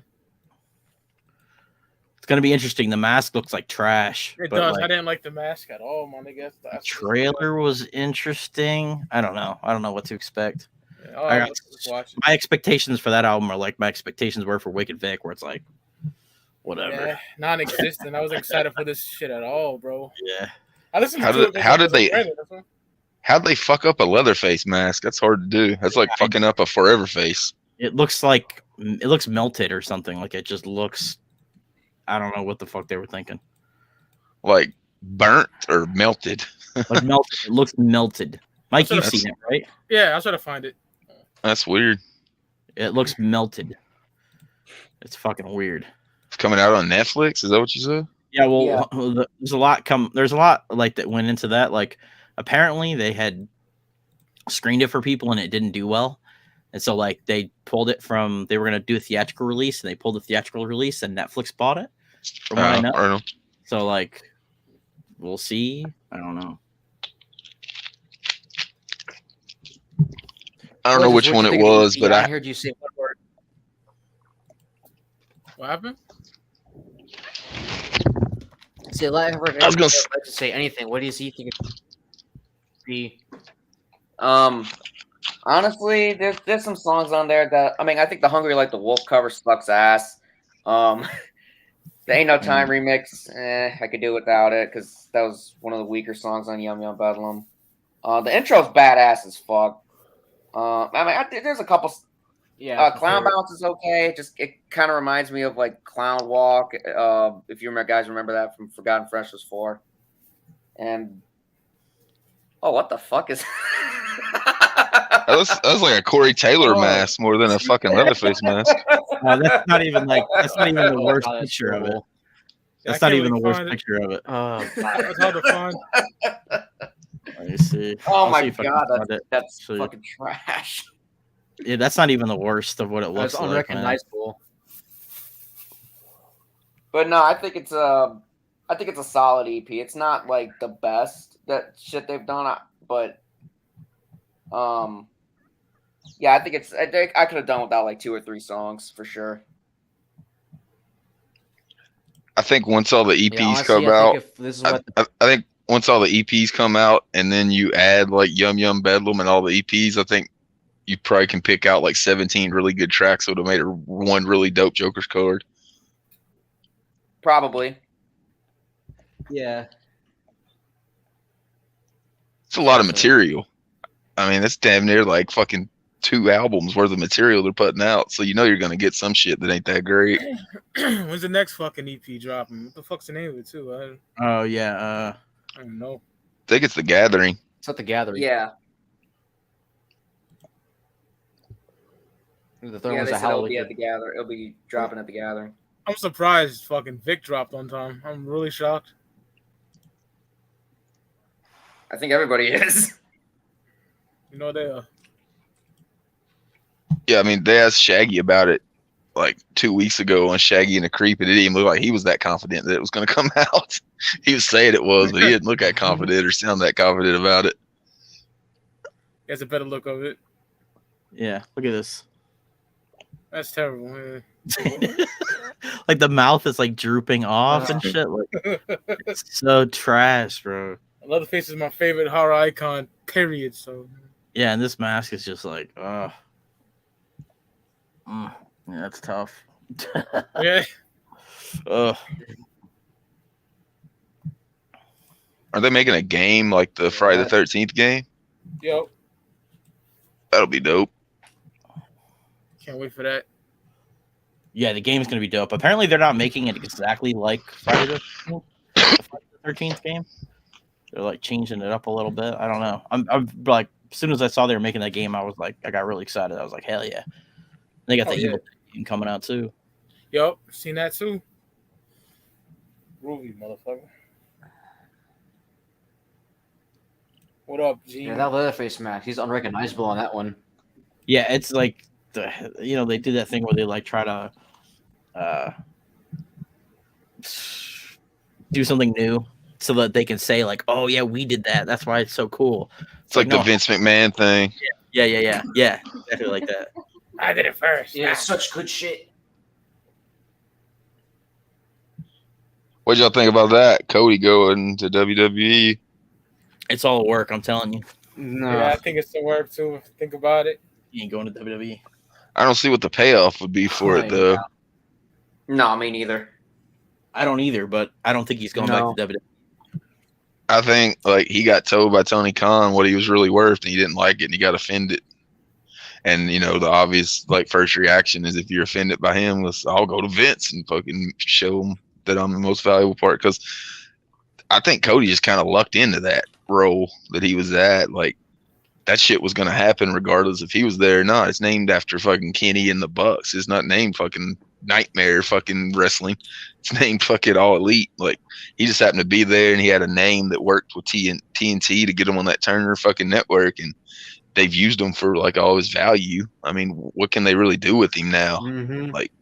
it's gonna be interesting. The mask looks like trash. it but does. like, I didn't like the mask at all, my nigga. the trailer was interesting. I don't know what to expect. Yeah, let's watch it. My expectations for that album are like my expectations were for Wicked Vic, where it's like whatever. Yeah, non-existent. I wasn't excited for this shit at all, bro. Yeah. I listened to it. How'd they fuck up a Leatherface mask? That's hard to do. That's like fucking up a Forever Face. It looks melted or something. Like it just looks. I don't know what the fuck they were thinking. Like burnt or melted. Like melted. It looks melted. Mike, you've seen it, right? Yeah, I'll try to find it. That's weird. It looks melted. It's fucking weird. It's coming out on Netflix. Is that what you said? Yeah, well, there's a lot like that went into that. Like, apparently they had screened it for people and it didn't do well, and so like they pulled it from. They were gonna do a theatrical release and they pulled the theatrical release and Netflix bought it. From what I know. So like, we'll see. I don't know. I don't know which one it was, but I heard you say one word. What happened? See, I was going to say anything. What do you see? Think be? Honestly, there's some songs on there that I think the Hungry Like the Wolf cover sucks ass. The Ain't No Time remix, I could do without it because that was one of the weaker songs on Yum Yum Bedlam. The intro's badass as fuck. There's a couple. Yeah, Clown Bounce is okay. Just it kind of reminds me of like Clown Walk. If you guys remember that from Forgotten Freshness 4. And what the fuck is? that was like a Corey Taylor mask more than a fucking Leatherface mask. That's not even the worst picture of it. That's not even the worst picture of it. It's hard to find. Let me see. Oh my god, that's fucking trash. Yeah, that's not even the worst of what it looks like. It's unrecognizable. But no, I think it's a solid EP. It's not like the best that shit they've done, but yeah, I think I could have done without like 2 or 3 songs for sure. I think once all the EPs come out, I think once all the EPs come out, and then you add like Yum Yum Bedlam and all the EPs, I think you probably can pick out like 17 really good tracks that would have made one really dope Joker's card. Probably. Yeah. It's a lot of material. I mean, that's damn near like fucking 2 albums worth of material they're putting out. So you know you're gonna get some shit that ain't that great. When's the next fucking EP dropping? What the fuck's the name of it too? Oh yeah. I don't know. I think it's The Gathering. It's not The Gathering. Yeah. The third one's it'll be at the Gathering. It'll be dropping at the Gathering. I'm surprised fucking Vic dropped on time. I'm really shocked. I think everybody is. You know they are. Yeah, I mean they asked Shaggy about it like 2 weeks ago on Shaggy and the Creep, and it didn't even look like he was that confident that it was going to come out. He was saying it was, but he didn't look that confident or sound that confident about it. He has a better look of it. Yeah, look at this. That's terrible. Man. Like the mouth is like drooping off and shit. Like it's so trash, bro. Leatherface is my favorite horror icon. Period. So yeah, and this mask is just like, Yeah, that's tough. Yeah. Ugh. Are they making a game like the Friday the 13th game? Yo, That'll be dope. can't wait for that. Yeah, the game's gonna be dope. Apparently, they're not making it exactly like Friday the 13th game. They're like changing it up a little bit. I don't know. I'm like, as soon as I saw they were making that game, I was like, I got really excited. I was like, hell yeah! They got the Evil game coming out too. Yo, seen that too. Ruby, motherfucker. What up, G? Yeah, that Leatherface match, he's unrecognizable on that one. Yeah, it's like they do that thing where they like try to do something new so that they can say like, oh yeah, we did that. That's why it's so cool. It's like the Vince McMahon thing. Yeah, exactly like that. I did it first. Yeah, such good shit. What'd y'all think about that? Cody going to WWE. It's all work, I'm telling you. No. Yeah, I think it's the work too. If you think about it. He ain't going to WWE. I don't see what the payoff would be for it though. No, me neither. I don't either, but I don't think he's going back to WWE. I think like he got told by Tony Khan what he was really worth, and he didn't like it, and he got offended. And you know the obvious like first reaction is if you're offended by him, I'll go to Vince and fucking show him that I'm the most valuable part. Because I think Cody just kind of lucked into that role that he was at. Like that shit was gonna happen regardless if he was there or not. It's named after fucking Kenny and the Bucks. It's not named fucking Nightmare fucking wrestling. It's named fucking All Elite. Like he just happened to be there, and he had a name that worked with TNT to get him on that Turner fucking network, and they've used him for like all his value. I mean, what can they really do with him now? Mm-hmm. Like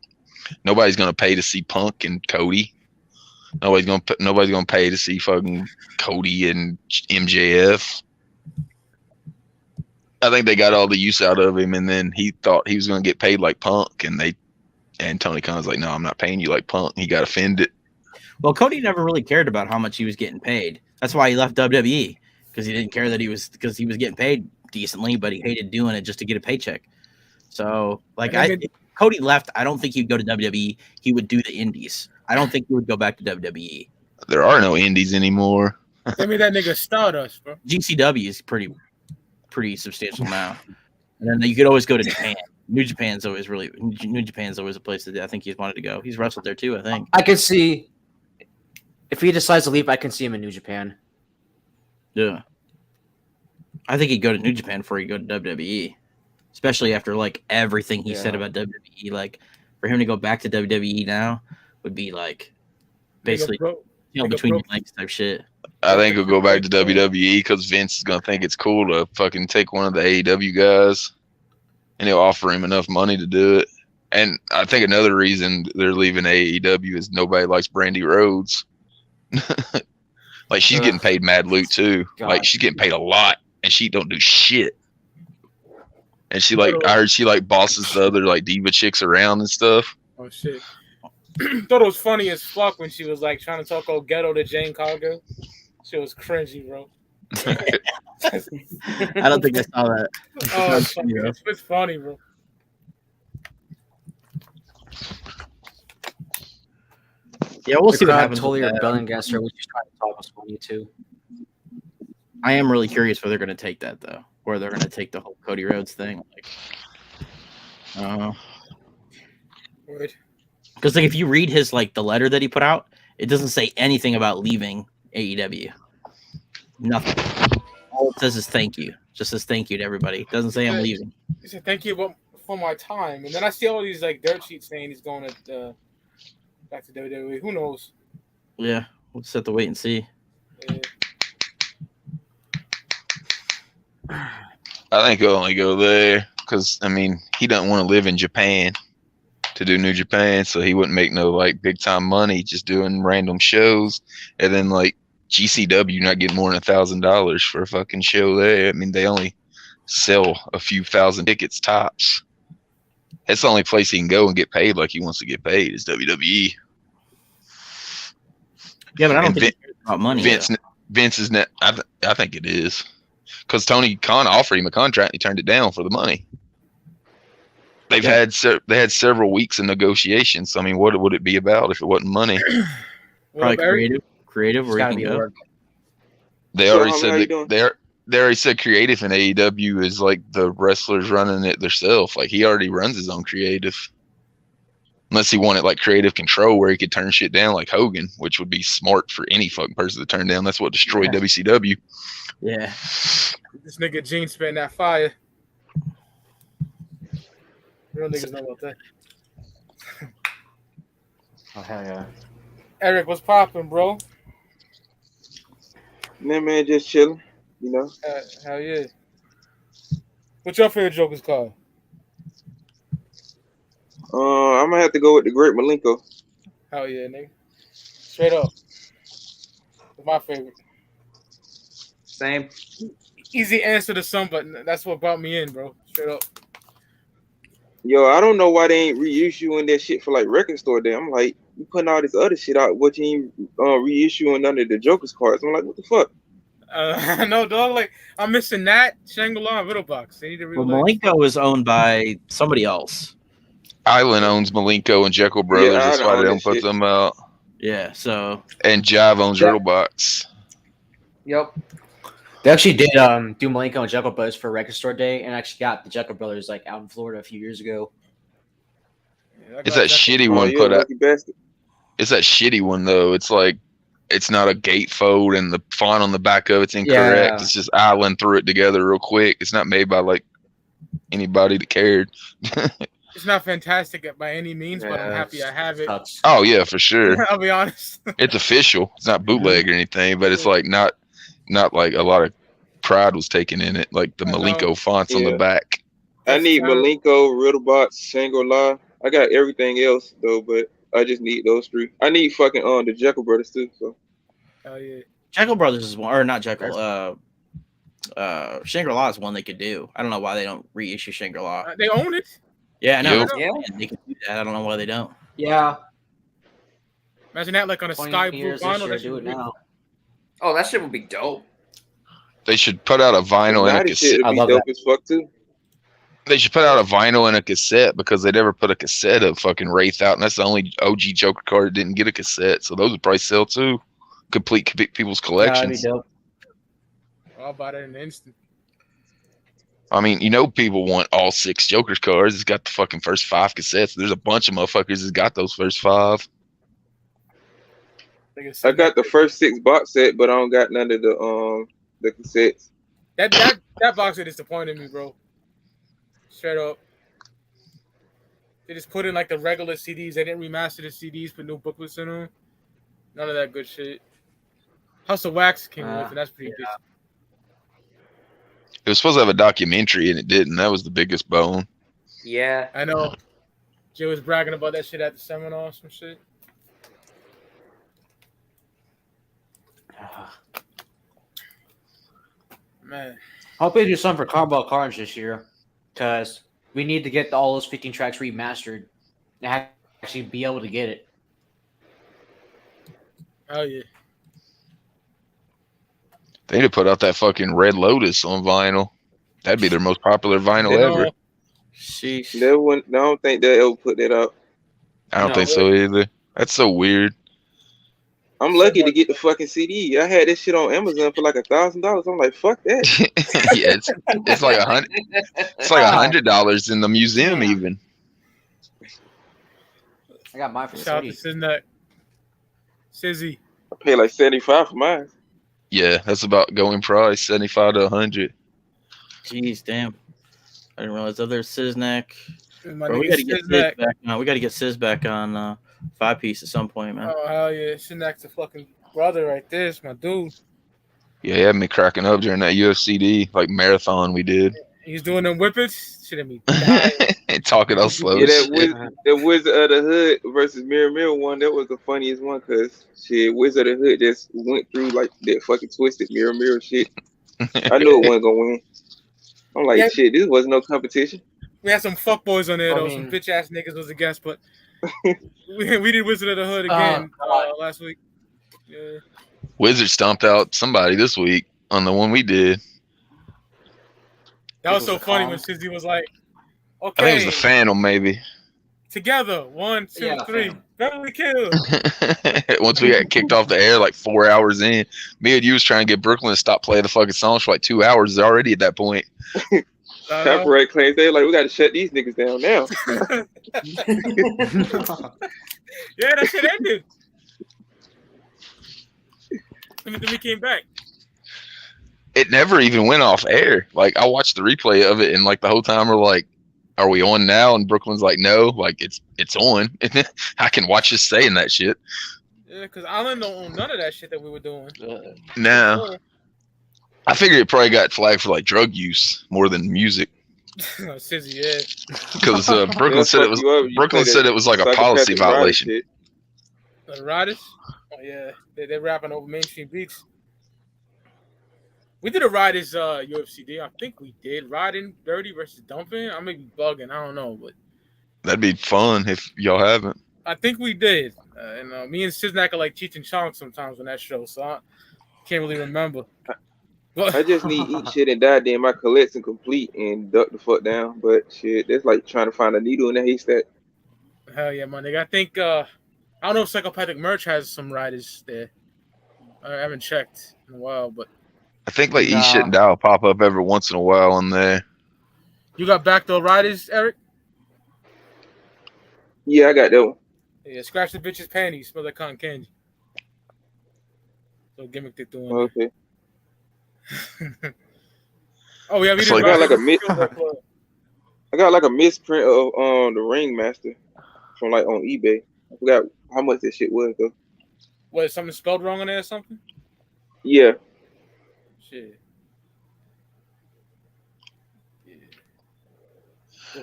nobody's gonna pay to see Punk and Cody. Nobody's gonna pay to see fucking Cody and MJF. I think they got all the use out of him, and then he thought he was gonna get paid like Punk, and Tony Khan's like, no, I'm not paying you like Punk. He got offended. Well, Cody never really cared about how much he was getting paid. That's why he left WWE, because he didn't care that he was getting paid decently, but he hated doing it just to get a paycheck. So, like, if Cody left, I don't think he'd go to WWE. He would do the indies. I don't think he would go back to WWE. There are no indies anymore. Give me that nigga Stardust, bro. GCW is pretty substantial now. And then you could always go to Japan. New Japan's always a place that I think he's wanted to go. He's wrestled there too, I think. I can see if he decides to leave, I can see him in New Japan. Yeah. I think he'd go to New Japan before he'd go to WWE. Especially after like everything he said about WWE. Like for him to go back to WWE now would be like basically between your legs type shit. I think he'll go back to WWE because Vince is gonna think it's cool to fucking take one of the AEW guys, and he'll offer him enough money to do it. And I think another reason they're leaving AEW is nobody likes Brandy Rhodes. Like she's getting paid mad loot too. God. Like she's getting paid a lot, and she don't do shit. And she like I heard she like bosses the other like diva chicks around and stuff. Oh shit. Thought it was funny as fuck when she was like trying to talk all ghetto to Jane Cargill. She was cringy, bro. I don't think I saw that. Oh, it's funny, it's funny, bro. Yeah, we'll see what happens. Totally rebelling against her. We just trying to talk us funny too. I am really curious where they're going to take that though. Where they're going to take the whole Cody Rhodes thing. Like, because like if you read his like the letter that he put out, it doesn't say anything about leaving AEW. Nothing. All it says is thank you. Just says thank you to everybody. It doesn't say I'm leaving. He said thank you for my time, and then I see all these like dirt sheets saying he's going to back to WWE. Who knows? Yeah, we'll just have to wait and see. Yeah. I think he'll only go there because I mean he doesn't want to live in Japan to do New Japan, so he wouldn't make no like big time money just doing random shows, and then like GCW not getting more than $1,000 for a fucking show there. I mean they only sell a few thousand tickets tops. That's the only place he can go and get paid like he wants to get paid is WWE. Yeah, but I don't think it's about money. Vince is net. I think it is. Because Tony Khan offered him a contract and he turned it down for the money. They've had several weeks of negotiations. I mean, what would it be about if it wasn't money? Probably Barry, creative, It's where gotta you be can go. work. They So, already homie, how said you that doing? they already said creative in AEW is like the wrestlers running it themselves. Like he already runs his own creative. Unless he wanted like creative control where he could turn shit down like Hogan, which would be smart for any fucking person to turn down. That's what destroyed WCW. Yeah. this nigga Gene spitting that fire. Real niggas know about that. Oh hell yeah. Eric, what's popping, bro? Man, just chilling. You know. Hell yeah. What's your favorite Joker's card? I'm gonna have to go with the Great Malenko. Hell yeah, nigga. Straight up. It's my favorite. Same. Easy answer to some, but that's what brought me in, bro. Straight up. Yo, I don't know why they ain't reissuing that shit for like record store day. I'm like, you putting all this other shit out, what you ain't reissuing none of the Joker's cards? I'm like, what the fuck? I know, dog. Like, I'm missing that, Shangri-La, and Riddlebox. They need to Well, realize. Malenko is owned by somebody else. Island owns Malenko and Jekyll Brothers. Yeah, That's I why own they that don't put shit. them out. Yeah, so And Jive owns Yeah. Riddlebox. Yep. They actually did do Malenko and Jekyll Brothers for Record Store Day, and actually got the Jekyll Brothers like out in Florida a few years ago. Yeah, I It's got that shitty Oh, one you're a put out. lucky bastard. It's that shitty one though. It's like it's not a gatefold and the font on the back of it's incorrect. Yeah. It's just Island threw it together real quick. It's not made by like anybody that cared. It's not fantastic by any means, but I'm happy I have it. Sucks. Oh yeah, for sure. I'll be honest. It's official. It's not bootleg or anything, but it's like not like a lot of pride was taken in it. Like the I know. Malenko fonts on the Yeah. back. I That's need terrible. Malenko, Riddlebox, Shangri-La. I got everything else though, but I just need those three. I need fucking the Jekyll Brothers too. So Hell yeah. Jekyll Brothers is one, or not Jekyll. Shangri-La is one they could do. I don't know why they don't reissue Shangri-La. They own it. Yeah, I know. Yep. Yeah. They could do that. I don't know why they don't. Yeah. Imagine that like on a 20 sky blue years this vinyl. year, That do should it be now. Oh, that shit would be dope. They should put out a vinyl and a Naughty shit cassette. would I be love dope as fuck too. They should put out a vinyl and a cassette because they never put a cassette of fucking Wraith out, and that's the only OG Joker card that didn't get a cassette. So those would probably sell too. Complete people's Yeah, that'd be collections. dope. I'll buy that in an instant. I mean, you know, people want all 6 Joker's cards. It's got the fucking first 5 cassettes. There's a bunch of motherfuckers that's got those first 5. I got the first 6 box set, but I don't got none of the cassettes. That box set disappointed me, bro. Straight up. They just put in like the regular CDs. They didn't remaster the CDs, put new booklets in them. None of that good shit. House of Wax came with, and that's pretty decent. It was supposed to have a documentary, and it didn't. That was the biggest bone. Yeah. I know. Jay was bragging about that shit at the seminar or some shit. Man. Hope they do something for Cardboard Carnage this year, because we need to get all those 15 tracks remastered and actually be able to get it. Oh yeah. They need to put out that fucking Red Lotus on vinyl. That'd be their most popular vinyl They ever. know. Sheesh. I don't think they'll ever put that out. I don't No, think so either. That's so weird. I'm lucky to get the fucking CD. I had this shit on Amazon for like $1,000. I'm like, fuck that. Yeah, it's like $100. It's like $100 in the museum Yeah. even. I got mine for the Shout out to city. Siznak. Sizzy. I paid like $75 for mine. Yeah, that's about going price, 75 to 100. Jeez, damn. I didn't realize other Siznak. My Bro, we nigga gotta get Sizz Siznak. back on. We gotta get Sizz back on 5-piece at some point, man. Oh hell yeah, Shiznak's a fucking brother right there. It's my dude. Yeah, he had me cracking up during that UFCD like marathon we did. He's doing them whippets. Shit at me. dying. Talking all slow. Yeah, as that shit. Wizard of the Hood versus Mirror Mill one, that was the funniest one because shit, Wizard of the Hood just went through like that fucking twisted Mirror shit. I knew it wasn't gonna win. I'm like, Yeah. shit, this was no competition. We had some fuckboys on there I though. mean- Some bitch ass niggas was a guest, but we did Wizard of the Hood again last week. Yeah. Wizard stomped out somebody this week on the one we did. That was It so was a funny calm. when Sizzy was like, Okay. I think it was the Phantom, maybe. Together. 1, 2, Yeah, 3. Phantom. Beverly Kills. Once we got kicked off the air like 4 hours in, me and you was trying to get Brooklyn to stop playing the fucking songs for like 2 hours already at that point. Copyright claims. They like, we got to shut these niggas down now. Yeah, that shit ended. Then we came back. It never even went off air. Like I watched the replay of it, and like the whole time we're like, "Are we on now?" And Brooklyn's like, "No, like it's on." I can watch us saying that shit. Yeah, because Island don't own none of that shit that we were doing. No, I figured it probably got flagged for like drug use more than music. Sizzy, yeah. Because Brooklyn said it was like a policy violation. The Riders? Oh yeah, they're rapping over mainstream beats. We did a Riders UFC deal. I think we did. Riding Dirty versus Dumping. I may be bugging. I don't know, but That'd be fun if y'all haven't. I think we did. And me and Siznak are like Cheech and Chong sometimes on that show, so I can't really remember. But I just need eat shit and die, then my collection complete and duck the fuck down. But shit, that's like trying to find a needle in a haystack. hell yeah, my nigga. I think I don't know if Psychopathic Merch has some Riders there. I haven't checked in a while, but I think like Eat Shit and Die will pop up every once in a while on there. you got Backdoor Riders, Eric? Yeah, I got that one. Yeah, scratch the bitch's panties, smell like cotton candy. So gimmick they're doing. Okay. Oh yeah, we It's did like- I got like a Riders. I got like a misprint of the Ringmaster from like on eBay. I forgot how much that shit was though. What, is something spelled wrong on there or something? Yeah. Shit. Yeah.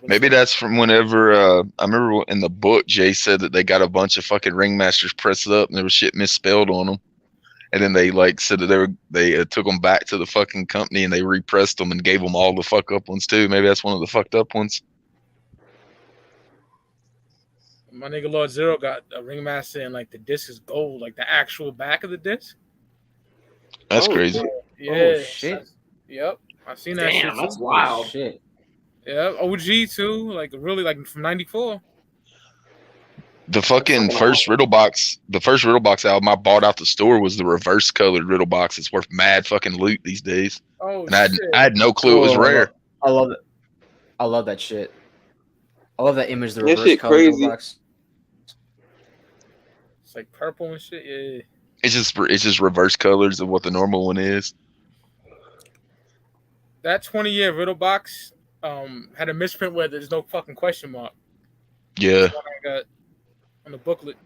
Maybe that's from whenever I remember in the book Jay said that they got a bunch of fucking Ringmasters pressed up and there was shit misspelled on them, and then they like said that they took them back to the fucking company and they repressed them and gave them all the fuck up ones too. Maybe that's one of the fucked up ones. My nigga Lord Zero got a Ringmaster and like the disc is gold, like the actual back of the disc. That's Oh, crazy. Yeah. Oh, shit. Yep. I've seen that shit. Damn, that's too. wild. Shit. Yeah, OG too. Like really, like from '94. The fucking first Riddle Box album I bought out the store was the reverse colored Riddle Box. It's worth mad fucking loot these days. Oh And I shit! had no clue it was rare. I love it. I love that shit. I love that image. The That reverse shit color crazy. box. It's like purple and shit. Yeah. It's just reverse colors of what the normal one is. That 20-year Riddle Box had a misprint where there's no fucking question mark. Yeah, That's what I got on the booklet.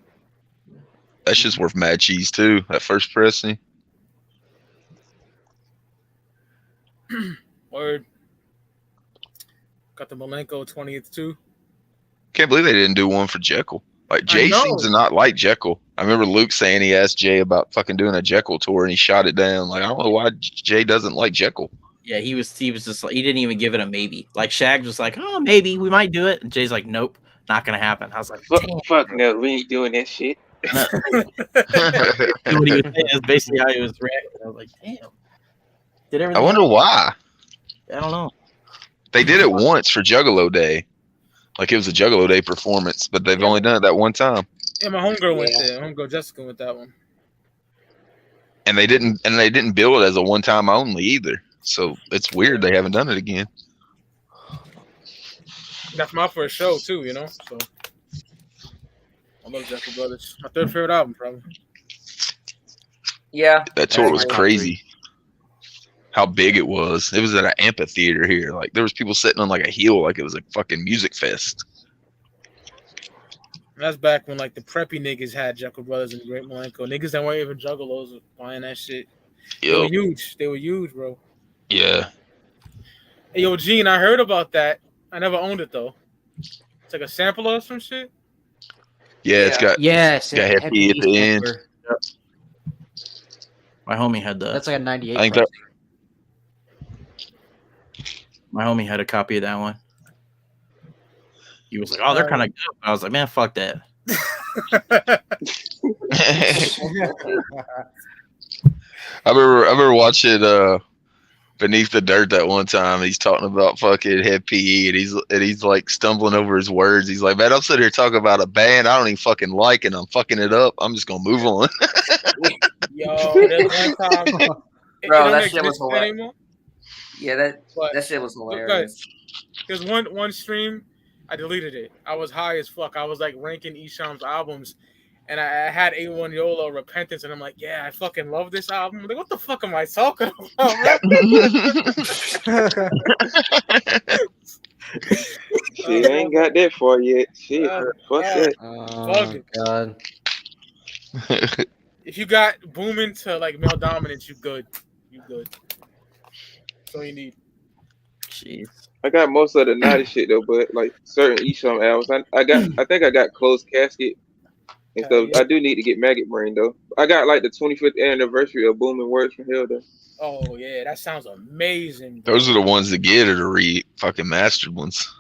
that shit's worth mad cheese too. That first pressing. Word. Got the Malenko 20th too. Can't believe they didn't do one for Jekyll. Like I Jay know. seems to not like Jekyll. I remember Luke saying he asked Jay about fucking doing a Jekyll tour and he shot it down. Like I don't know why Jay doesn't like Jekyll. Yeah, he was just like, he didn't even give it a maybe. Like Shag was like, oh, maybe we might do it. And Jay's like, nope, not gonna happen. I was like, damn. Fuck no, we ain't doing that shit. What he was saying is basically how he was reacting. I was like, damn. Did I everything? wonder why. I don't know. They did it once for Juggalo Day. Like it was a Juggalo Day performance, but they've only done it that one time. Yeah, my homegirl went there. Homegirl Jessica went that one. And they didn't bill it as a one time only either. So it's weird they haven't done it again. That's my first show too, you know. So I love Jekyll Brothers. My third favorite album, probably. Yeah. That tour was That's crazy. How big it was. It was at an amphitheater here. Like there was people sitting on like a hill like it was a fucking music fest. That's back when like the preppy niggas had Jekyll Brothers and Great Malenko. Niggas that weren't even juggalos were buying that shit. They were Yep. huge. They were huge, bro. Yeah. Hey, yo, Gene, I heard about that. I never owned it though. It's like a sampler or some shit. Yeah, it's got Yes. Got Happy at the end. number. My homie had the. That's like a 98. I think that- My homie had a copy of that one. He was like, "Oh, they're kind of good." I was like, "Man, fuck that." I remember watching Beneath the Dirt that one time. He's talking about fucking Head PE, and he's like stumbling over his words. He's like, man, I'm sitting here talking about a band I don't even fucking like, and I'm fucking it up. I'm just gonna move on. Yo, there's one time, Bro, that shit was hilarious. Yeah, that shit was hilarious. There's one stream, I deleted it. I was high as fuck. I was like ranking Esham's albums, and I had A1 YOLO Repentance, and I'm like, yeah, I fucking love this album. I'm like, what the fuck am I talking about? Shit, I ain't got that far yet. Shit, fuck that. Oh, God. If you got booming to like male dominance, you good. You good. That's all you need. Jeez. I got most of the naughty shit though, but like certain Esham albums, I think I got Closed Casket and stuff. Yeah. I do need to get Maggot Brain though. I got like the 25th anniversary of Booming Words from Hell though. Oh yeah, that sounds amazing. Bro. Those are the ones that get it or fucking mastered ones.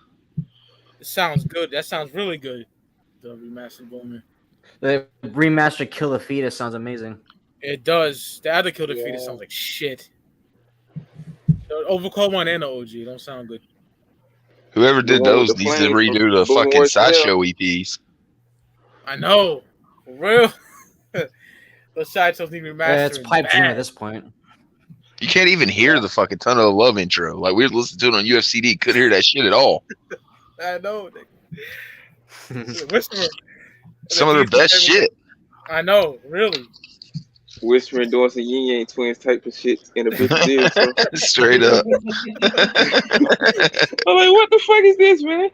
It sounds good. That sounds really good. The remastered Booming. The remastered Kill the Fetus sounds amazing. It does. The other Kill the Fetus sounds like shit. The Overcall one and the OG don't sound good. Whoever did those needs to redo the fucking Sideshow EPs. I know. For real. Those Sideshows need remastering. Yeah, it's pipe dream at this point. You can't even hear the fucking Tunnel of Love intro. Like, we were listening to it on UFCD. Couldn't hear that shit at all. I know. Whisper. Some of their best shit. I know. Really. Whispering, doing some Yin Yang Twins type of shit in a big deal. So. Straight up. I'm like, what the fuck is this, man?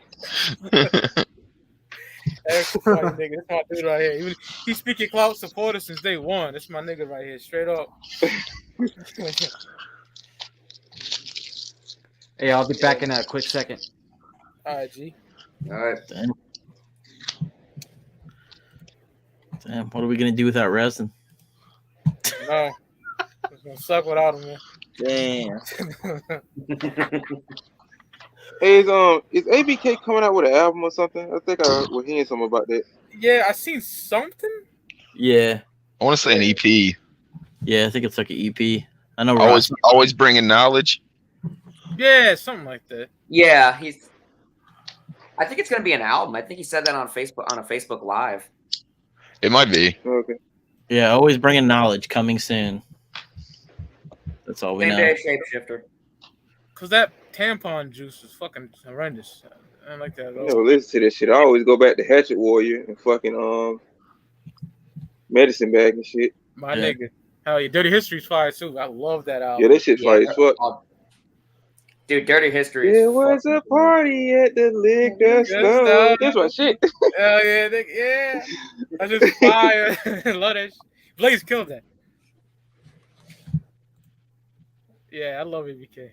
That's my nigga. That's my dude right here. He's speaking cloud supporter since day one. That's my nigga right here. Straight up. Hey, I'll be back in a quick second. All right, G. All right. Damn, what are we gonna do without Resin? No. It's gonna suck without him, man. Damn. Hey, is ABK coming out with an album or something? I think I was hearing something about that. Yeah, I seen something. Yeah. I want to say an EP. Yeah, I think it's like an EP. I know. Always bringing knowledge. Yeah, something like that. Yeah, I think it's gonna be an album. I think he said that on Facebook on a Facebook Live. It might be. Okay. Yeah, always bringing knowledge. Coming soon. That's all we Same know. day Shapeshifter. Cause that tampon juice is fucking horrendous. I don't like that at all. I never listen to this shit. I always go back to Hatchet Warrior and fucking Medicine Bag and shit. My nigga. Hell yeah. Dirty History's fire too. I love that album. Yeah, that shit's fire as fuck. Dude, Dirty History. There was a party at the liquor store. That's my shit. Hell yeah, nigga. Yeah. That's just fire. Love that shit. Blaze killed that. Yeah, I love ABK.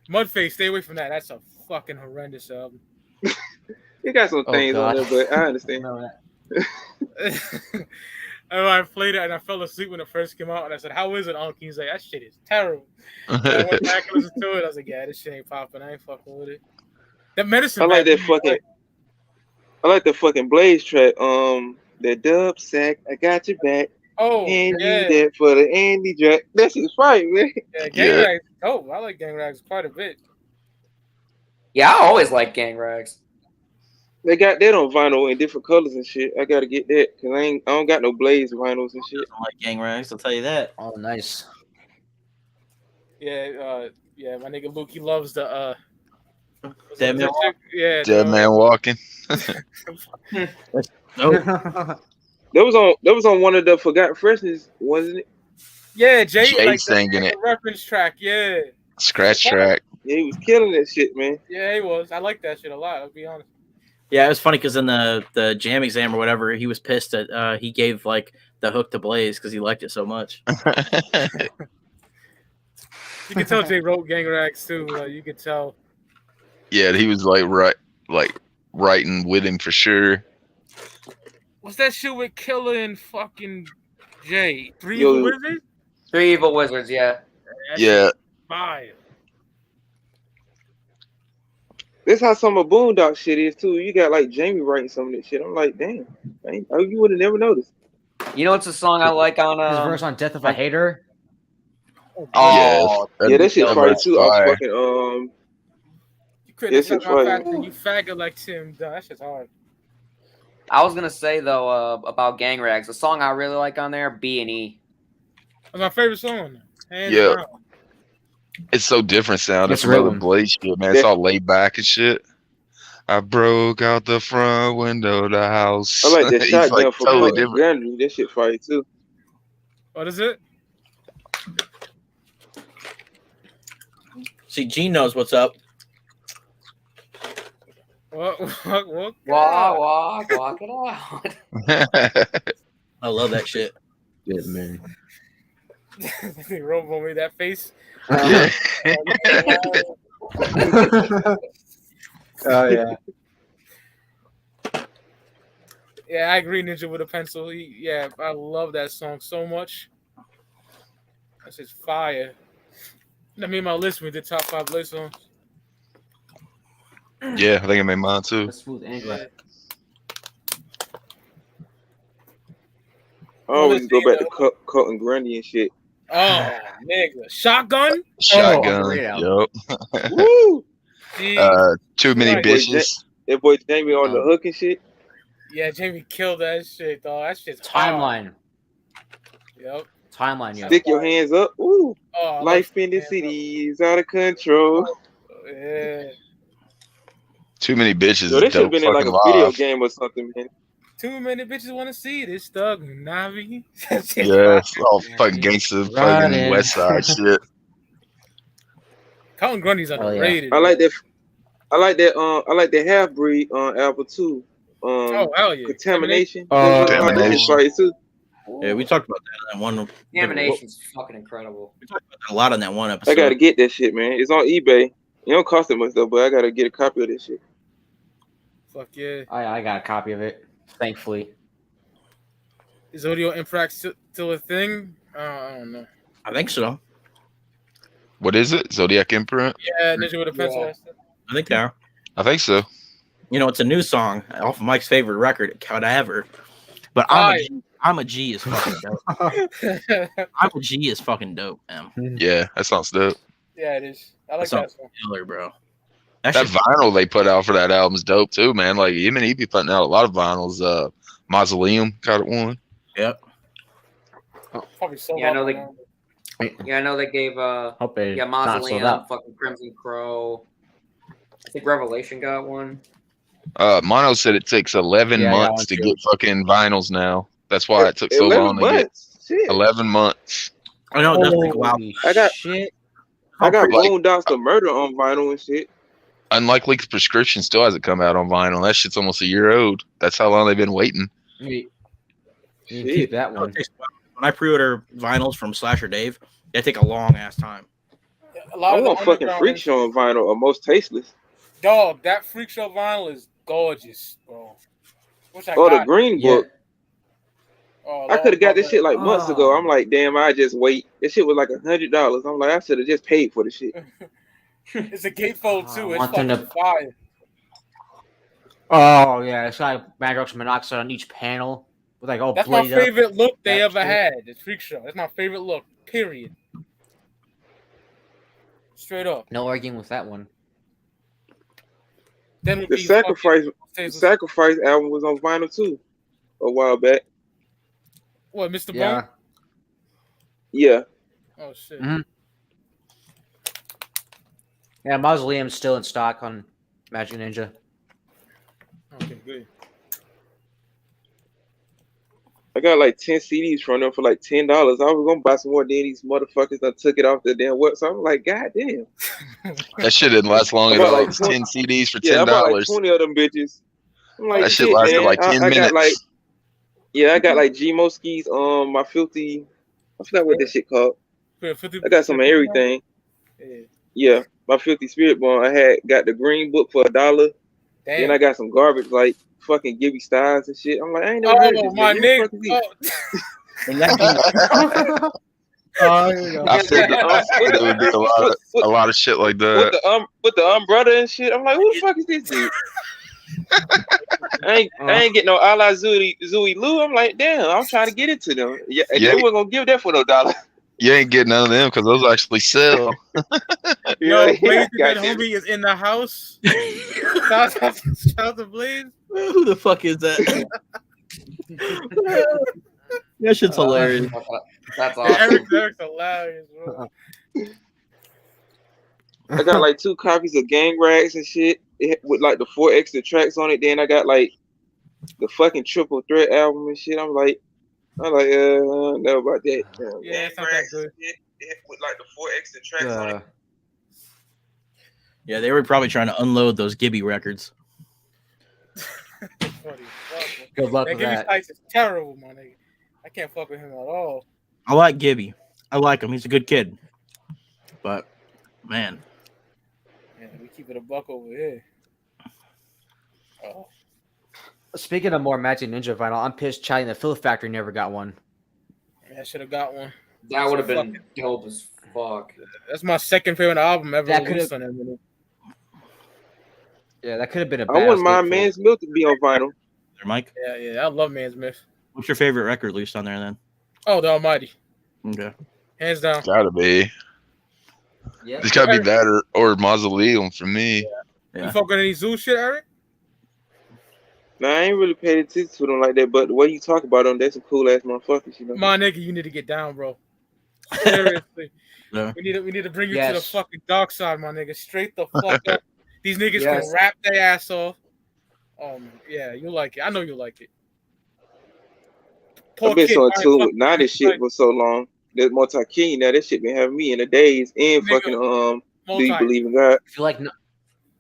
Mudface, stay away from that. That's a fucking horrendous album. It got some things on there, but I understand. I played it and I fell asleep when it first came out, and I said, "How is it, Uncle?" He's like, "That shit is terrible." I went back and listened to it. I was like, "Yeah, this shit ain't popping. I ain't fucking with it." That Medicine. I like that fucking. I like the fucking Blaze track. The dub sack. I got your back. Oh, and yeah. you that for the Andy track. That shit's fire, man. Yeah, Gang Rags. Oh, I like Gang Rags quite a bit. Yeah, I always like Gang Rags. They got that on vinyl in different colors and shit. I gotta get that because I don't got no Blaze vinyls and shit. I like Gang Rags, I'll tell you that. Oh, nice. Yeah, yeah. My nigga Luke, he loves the Dead Man Walking. Yeah, Dead Man Walking. That was on one of the Forgotten Freshness, wasn't it? Yeah, Jay like singing it. Reference track. Yeah. Scratch track. Yeah, he was killing that shit, man. Yeah, he was. I like that shit a lot. I'll be honest. Yeah, it was funny because in the jam exam or whatever, he was pissed that he gave like the hook to Blaze because he liked it so much. You can tell Jay wrote Gang Rags too. You could tell. Yeah, he was writing with him for sure. What's that shit with Killer and fucking Jay? Three Evil Wizards? Three Evil Wizards, yeah. Yeah. Fire. That's how some of Boondock shit is too. You got like Jamie writing some of that shit. I'm like, damn, you would have never noticed. You know what's a song I like on his verse on Death of a Hater? Oh, Yeah, that shit that fire verse too. I was fire. fucking You Yeah, criticize shit's my fire. fact and you faggot like Tim. Duh, that shit's hard. I was gonna say though about Gang Rags. The song I really like on there, B&E. That's my favorite song. Hands Yeah. down. It's so different sounding That's a from real other one. Blaze shit, man. It's all laid back and shit. I broke out the front window of the house. I like that He's shotgun like for totally Cotton different. Granny. That shit fire too. What is it? See, Gene knows what's up. What? Walk it out. I love that shit. Yeah, man. Robo made that face. Yeah. Oh yeah. Yeah, I agree, Ninja with a pencil. Yeah, I love that song so much. That's just fire. I made my list with the top 5 Blaze songs. Yeah, I think I made mine too. That's smooth and Yeah. I always go back to Cotton Granny and shit. Oh, nigga. Shotgun? Shotgun. yeah. Yup. Woo! Jeez. Too many Right. bitches. That boy Jamie on the hook and shit. Yeah, Jamie killed that shit, dog. That shit's Timeline. Yep. Timeline, yo. Stick your hands up. Ooh. Oh, I Life love in the hands city is out of control. up. Yeah. Too many bitches. Yo, that should have Dope been in like fucking a video live. game or something, man. Too many bitches want to see this thug Navi. That shit's Yeah, it's fire. all fucking gangster, fucking Running. West Side shit. Cotton Grundy's Oh, yeah. underrated. I like that. I like that half breed album too. Oh, hell yeah. Contamination. Oh, That shit's fire too. Yeah, we talked about that in that one. Contamination's fucking incredible. We talked about that a lot on that one episode. I gotta get that shit, man. It's on eBay. It don't cost that much though, but I gotta get a copy of this shit. Fuck yeah. I got a copy of it, thankfully. Is audio impact still a thing? I don't know. I think so. What is it? Zodiac Imprint? Yeah, Ninja with a pencil. Yeah. that's it. I think they are. I think so. You know, it's a new song off of Mike's favorite record, Whatever. But I'm a G is fucking dope. I'm a G is fucking dope, man. Yeah, that sounds dope. Yeah, it is. I like That that sounds song. killer, bro. That shit- vinyl they put out for that album is dope too, man. Like him and he be putting out a lot of vinyls. Mausoleum got one. Yep. Probably so Yeah, I know hard they- now. Yeah, I know they gave Hope it yeah, not sold Mausoleum, out. fucking Crimson Crow. I think Revelation got one. Mono said it takes 11 Yeah, I got months one to too. get fucking vinyls now. That's why it took so 11 long to get months. Shit. 11 months. I know it does take a while. Holy I got- shit. I got Like- Boondocks to Murder on vinyl and shit. Unlikely Prescription still hasn't come out on vinyl. That shit's almost a year old. That's how long they've been waiting. You Shit. keep that No, one. it takes a while. When I pre-order vinyls from Slasher Dave, they take a long ass time. A lot I of the want fucking underground Freak is- Show on vinyl or Most Tasteless. Dog, that Freak Show vinyl is gorgeous, bro. Wish I Oh, the got it. Green Yeah. Book. Oh, I could have got Lord, this shit like months ago. Oh. I'm like, damn, I just wait. This shit was like $100. I'm like, I should have just paid for the shit. It's a gatefold too. I It's want them fucking to- fire. Oh yeah, it's got nitrous monoxide on each panel with like all That's my blade up. favorite look they That ever shit. had. The Freak Show. That's my favorite look. Period. Straight up. No arguing with that one. Then would The be Sacrifice fucking- Sacrifice album was on vinyl too a while back. What, Mr. Yeah. Bone? Yeah. Oh shit. Mhm. Yeah, Mausoleum's still in stock on Magic Ninja. Okay, good. I got like 10 CDs from them for like $10. I was gonna buy some more, then these motherfuckers done took it off the damn website. I'm like, God damn. That shit didn't last long at About all. like It was 10 CDs for Yeah, I bought like $10. 20 of them bitches. I'm like, That shit shit, lasted man. like 10 I minutes. got like, yeah, I got like G-Mo skis, my filthy, I forgot what that shit called. I got some of everything. Yeah. Yeah, my filthy spirit bomb. I got the Green Book for $1. Damn. Then I got some garbage like fucking Gibby Styles and shit. I'm like, I ain't never heard of Oh this. my Who the fuck nigga. is he? Oh. And that Oh, here we go. I figured it would be a lot of shit like that. with the umbrella and shit. I'm like, who the fuck is this dude? I ain't getting no a la Zooey Lou. I'm like, damn, I'm trying to get into them. Yeah, Yeah. they weren't gonna give that for no $1. You ain't getting none of them because those actually sell. Yo, Yeah, Blaze, that goddamn. homie is in the house. Shout out to Blaze. Who the fuck is that? That shit's hilarious. That's Yeah, awesome. Eric's hilarious, bro. I got like 2 copies of Gang Rags and shit with like the 4 extra tracks on it. Then I got like the fucking Triple Threat album and shit. I'm like, I don't know about that. Yeah, it's not that good. With like the 4 extra tracks on it. Yeah, they were probably trying to unload those Gibby records. Funny. Good luck That with Gibby that. Spice is terrible, my nigga. I can't fuck with him at all. I like Gibby. I like him. He's a good kid. But, man. Yeah, we keep it a buck over here. Oh. Speaking of more Magic Ninja vinyl, I'm pissed Charlie and the Phil Factory never got one. Yeah, I should have got one. That would have been dope as fuck. That's my second favorite album ever That released could've- on Eminem. Yeah, that could have been a I bad wouldn't mind escape Man's Milk to be on vinyl. There, Mike. Yeah, I love Man's Myth. What's your favorite record released on there then? Oh, the Almighty. Okay. Hands down. Gotta be. Yeah. It's gotta be that or Mausoleum for me. Yeah. You fuck with any Zuul shit, Eric? Nah, I ain't really paid attention to them like that, but the way you talk about them, that's some cool ass motherfuckers, you know. My nigga, you need to get down, bro. Seriously. Yeah. We need to bring you to the Yes. fucking dark side, my nigga. Straight the fuck up. These niggas Yes. can rap their ass off. Yeah, you like it. I know you like it. Poor I've been kid so in buying tune with fucking Naughty shit like, for so long. That Multi-King, now that shit been having me in the days and Nigga, fucking Do You Multi. Believe in God? If you like, no,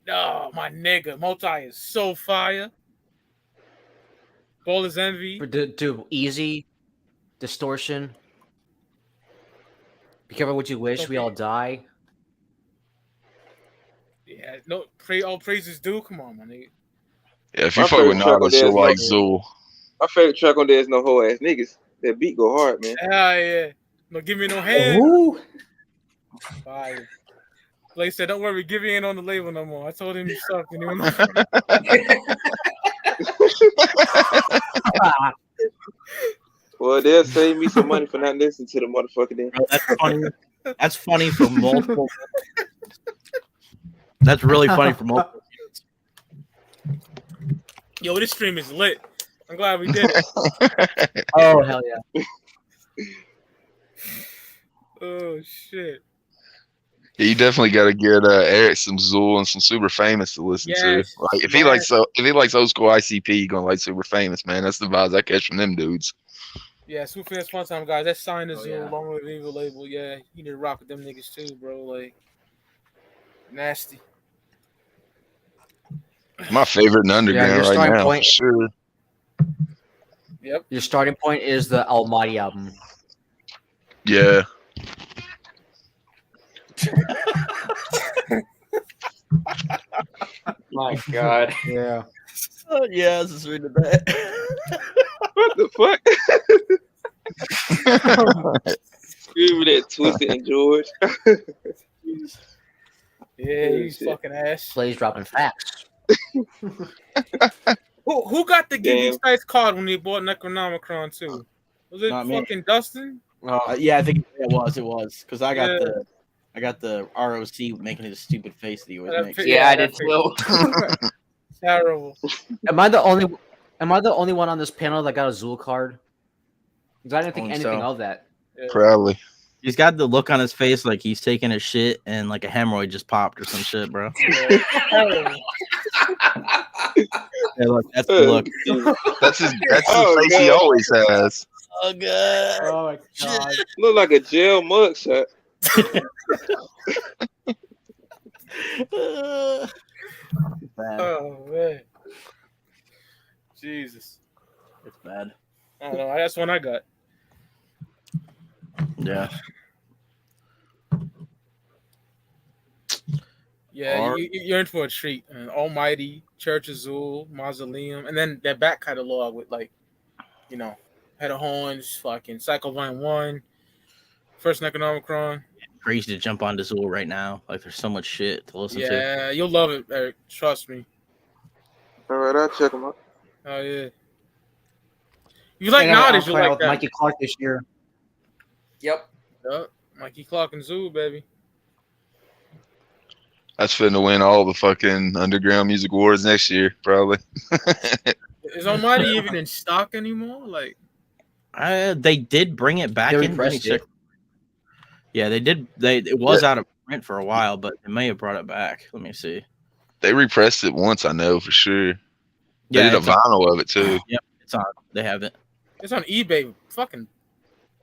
No, my nigga. Multi is so fire. Ball is envy. do Easy, Distortion. Be careful what you wish. We all die. Yeah, no, all praises due. Come on, my nigga. Yeah, if you My fuck with favorite track Nada, on there she'll is like like- Zuul. My favorite track on there is No Whole Ass Niggas. That beat go hard, man. Hell yeah. No, give me no hand. Ooh. Fire. Blake said, don't worry, Gibby ain't on the label no more. I told him you sucked and he went Well, they'll save me some money for not listening to the motherfucker then. Bro, that's funny. That's funny for multiple. That's really funny for multiple. Yo, this stream is lit. I'm glad we did it. Oh hell yeah! Oh shit. Yeah, you definitely got to get Eric some Zuul and some Super Famous to listen Yes, to. Like if he likes old school ICP, you're gonna like Super Famous, man. That's the vibes I catch from them dudes. Yeah, Super Fans Fun Time, guys. That's signed as yeah. along with the Evil label. Yeah, you need to rock with them niggas too, bro. Like, nasty. My favorite in underground your right starting now, point- for sure. Yep. Your starting point is the Almighty album. Yeah. My God. Yeah. Yeah, I was just reading that. What the fuck? Screaming at Twisted and George. Yeah, you Shit. fucking ass. Plays dropping facts. Who got the Gibby Damn. Stites card when they bought Necronomicron too? Was it Not me. fucking Dustin? Yeah, I think it was because I got Yeah. the ROC making his stupid face that he always That makes. pic- Yeah, I that did pic- too. Terrible. Am I the only one on this panel that got a Zuul card? Because I didn't think I think anything so. of that. Yeah. Probably. He's got the look on his face like he's taking a shit and like a hemorrhoid just popped or some shit, bro. Yeah. Terrible. Yeah, look, that's the look. That's the Oh, face he God. always has. Oh god. Oh my god! Look like a jail mugshot. Bad. Oh man. Jesus. It's bad. I don't know. That's one I got. Yeah. Yeah, Or- you're in for a treat. Almighty, Church of Zuul, Mausoleum, and then that back catalog with like, you know, Head of Horns, fucking Psycho Vine 1, First Necronomicron. Crazy to jump onto Zuul right now. Like there's so much shit to listen to. Yeah, you'll love it, Eric. Trust me. All right, I'll check them out. Oh yeah. You like I got an Noddies, you outcry like with that. Mikey Clark this year. Yep. Yup. Mikey Clark and Zuul, baby. That's finna win all the fucking underground music awards next year, probably. Is Almighty even in stock anymore? Like, They did bring it back They in. Let me repressed check. it. Yeah, they did. It was out of print for a while, but they may have brought it back. Let me see. They repressed it once, I know for sure. They Yeah, did a it's on, vinyl of it too. yep, it's on. They have it. it's on eBay. Fucking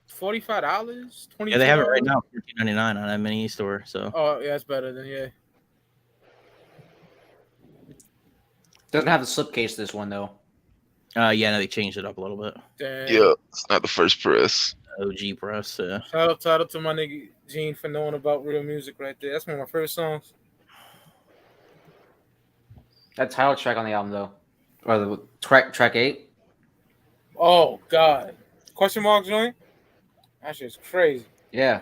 $45, $22. Yeah, they have it right now, $14.99 on that mini store. So Oh yeah, that's better than yeah. Doesn't have the slipcase. This one though. yeah, no, they changed it up a little bit. Damn. Yeah, it's not the first press. OG press. Shout out to my nigga Gene for knowing about real music right there. That's one of my favorite songs. That title track on the album though, or the track 8. Oh God. Question mark joint? That shit's crazy. Yeah.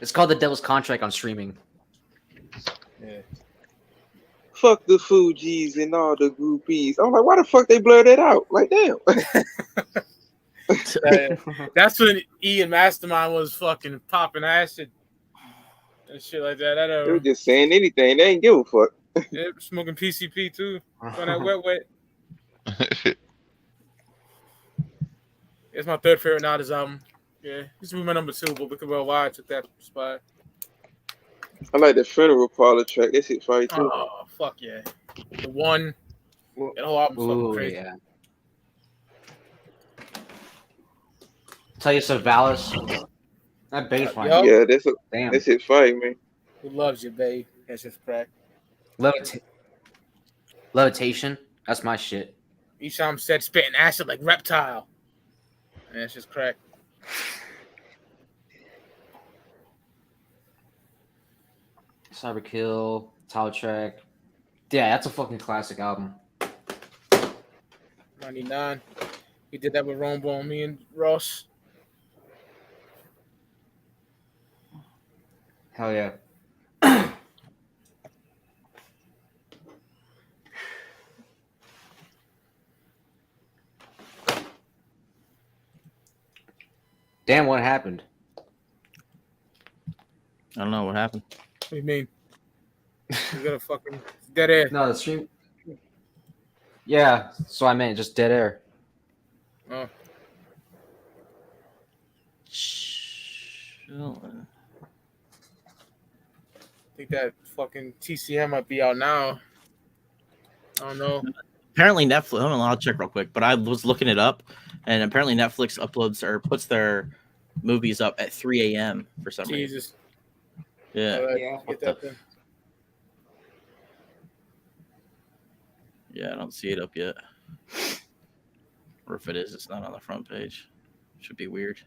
It's called The Devil's Contract on streaming. Yeah. Fuck the Fugees and all the groupies. I'm like, why the fuck they blur that out? Like, damn. That's when Ian Mastermind was fucking popping acid and shit like that. They were just saying anything. They ain't give a fuck. Yeah, smoking PCP too. On that wet. It's my third favorite Nada's album. Yeah, this will be my number 2, but because of why I took that spot. I like the funeral parlor track. That shit fire too. Oh fuck yeah, the one. That whole album's fucking Ooh, crazy. yeah. Tell you some Valis. That bass line. Yup. Yeah, Damn. that shit fire, man. Who loves you, babe? That's just crack. Levitation. That's my shit. Each time said spitting acid like reptile. And that's just crack. Cyberkill. Title track. Yeah, that's a fucking classic album. 99. He did that with Rombo and me and Ross. Hell yeah. Damn, what happened? I don't know what happened. What do you mean? You got a fucking dead air. No, the stream. Yeah, so I meant just dead air. Oh. Chillin'. I think that fucking TCM might be out now. I don't know. Apparently Netflix. I'll check real quick, but I was looking it up, and apparently Netflix uploads or puts their movies up at 3 a.m. for some reason. Jesus. Yeah. All right, Yeah. get that then. Yeah, I don't see it up yet. Or if it is, it's not on the front page. Should be weird.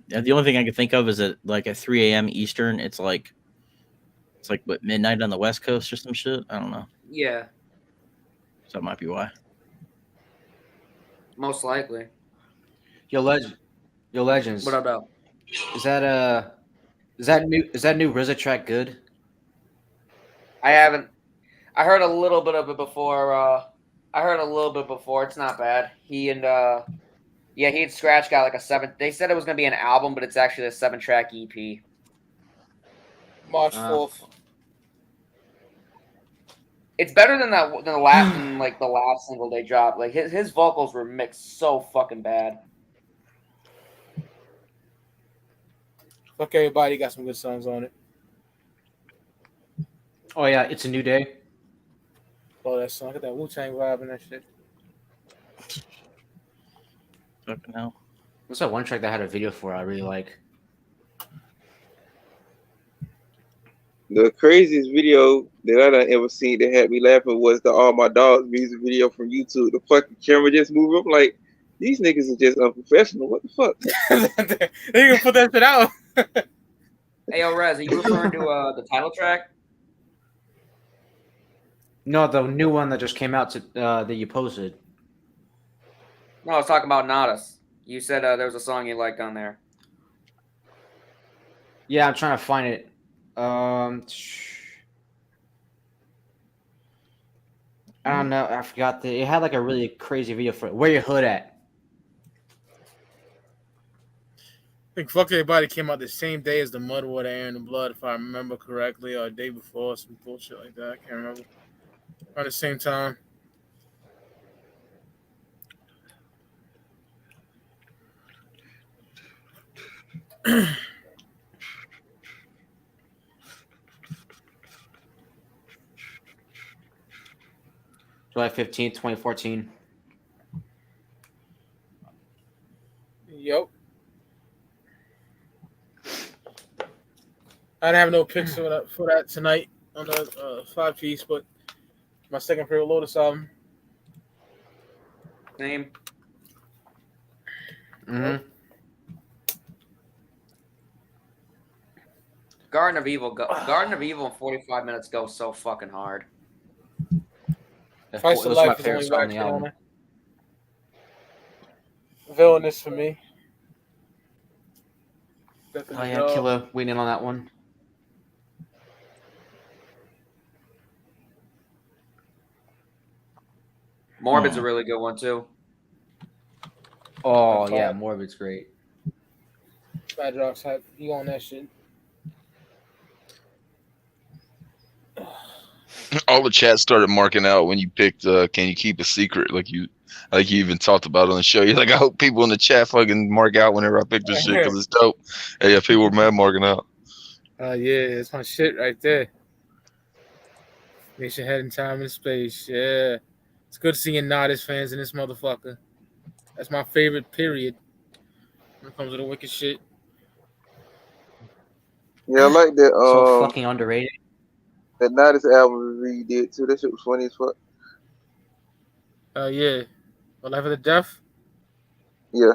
Yeah, the only thing I can think of is that like at 3 a.m. Eastern, it's like what, midnight on the West Coast or some shit. I don't know. Yeah, So that might be why. most likely. Yo, Legends. What about? Is that new RZA track good? I haven't. I heard a little bit of it before. It's not bad. He and he and Scratch got like a 7. They said it was gonna be an album, but it's actually a 7-track EP. March 4th. It's better than the last single they dropped. Like his vocals were mixed so fucking bad. Fuck everybody, got some good songs on it. Oh yeah, It's a New Day. Oh, that song. Got that Wu-Tang vibe and that shit. Fucking hell. What's that one track that had a video for? I really like. The craziest video that I done ever seen that had me laughing was the All My Dogs music video from YouTube. The fucking camera just moving. I'm like, these niggas are just unprofessional. What the fuck? They gonna put that shit out. Hey, yo, Rez, are you referring to the title track? No, the new one that just came out that you posted. No, I was talking about Nadas. You said there was a song you liked on there. Yeah, I'm trying to find it. I don't know. I forgot it had like a really crazy video for it. Where your hood at? I think Fuck Everybody came out the same day as the Mudwater Air and the Blood, if I remember correctly, or a day before, some bullshit like that. I can't remember. Around the same time. July 15th, 2014. Yep. I didn't have no picks for that tonight on the 5-piece, but my second favorite Lotus album. Name. Mm-hmm. Garden of Evil in 45 minutes goes so fucking hard. Price of Those are my Life is favorite only song on wax the on album. it. Villainous for me. Definitely Oh yeah, dog. Killer waiting in on that one. Morbid's a really good one too. Oh That's yeah, hard. Morbid's great. Bad Rock's hype. You on that shit? All the chat started marking out when you picked "Can You Keep a Secret?" Like you even talked about on the show. You're like, I hope people in the chat fucking mark out whenever I pick this shit because it's dope. And yeah, people were mad marking out. Yeah, it's my shit right there. Nation Head in Time and Space. Yeah. It's good seeing Nodis fans in this motherfucker. That's my favorite period when it comes to the wicked shit. Yeah, I like that. So fucking underrated. That Nodis album we did too. That shit was funny as fuck. Yeah. The Life of the Deaf. Yeah.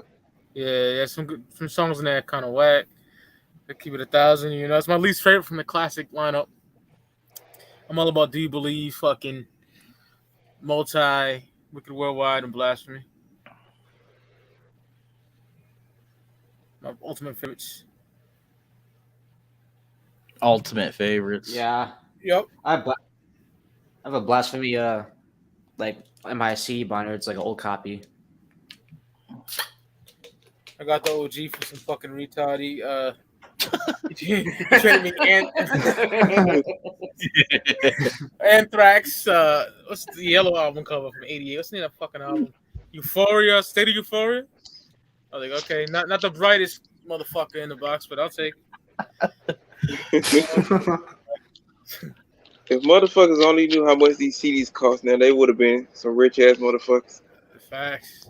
Yeah, some songs in there kind of whack. They keep it 1,000. You know, it's my least favorite from the classic lineup. I'm all about Do You Believe, fucking Multi, Wicked Worldwide, and Blasphemy. My ultimate favorites. Ultimate favorites. Yeah. Yep. I have a Blasphemy like in my CD binder. It's like an old copy. I got the OG for some fucking retarded. You traded me Anthrax. What's the yellow album cover from '88? What's the name of that fucking album? Euphoria, State of Euphoria. I was like, okay, not the brightest motherfucker in the box, but I'll take. If motherfuckers only knew how much these CDs cost now, they would have been some rich ass motherfuckers. The facts.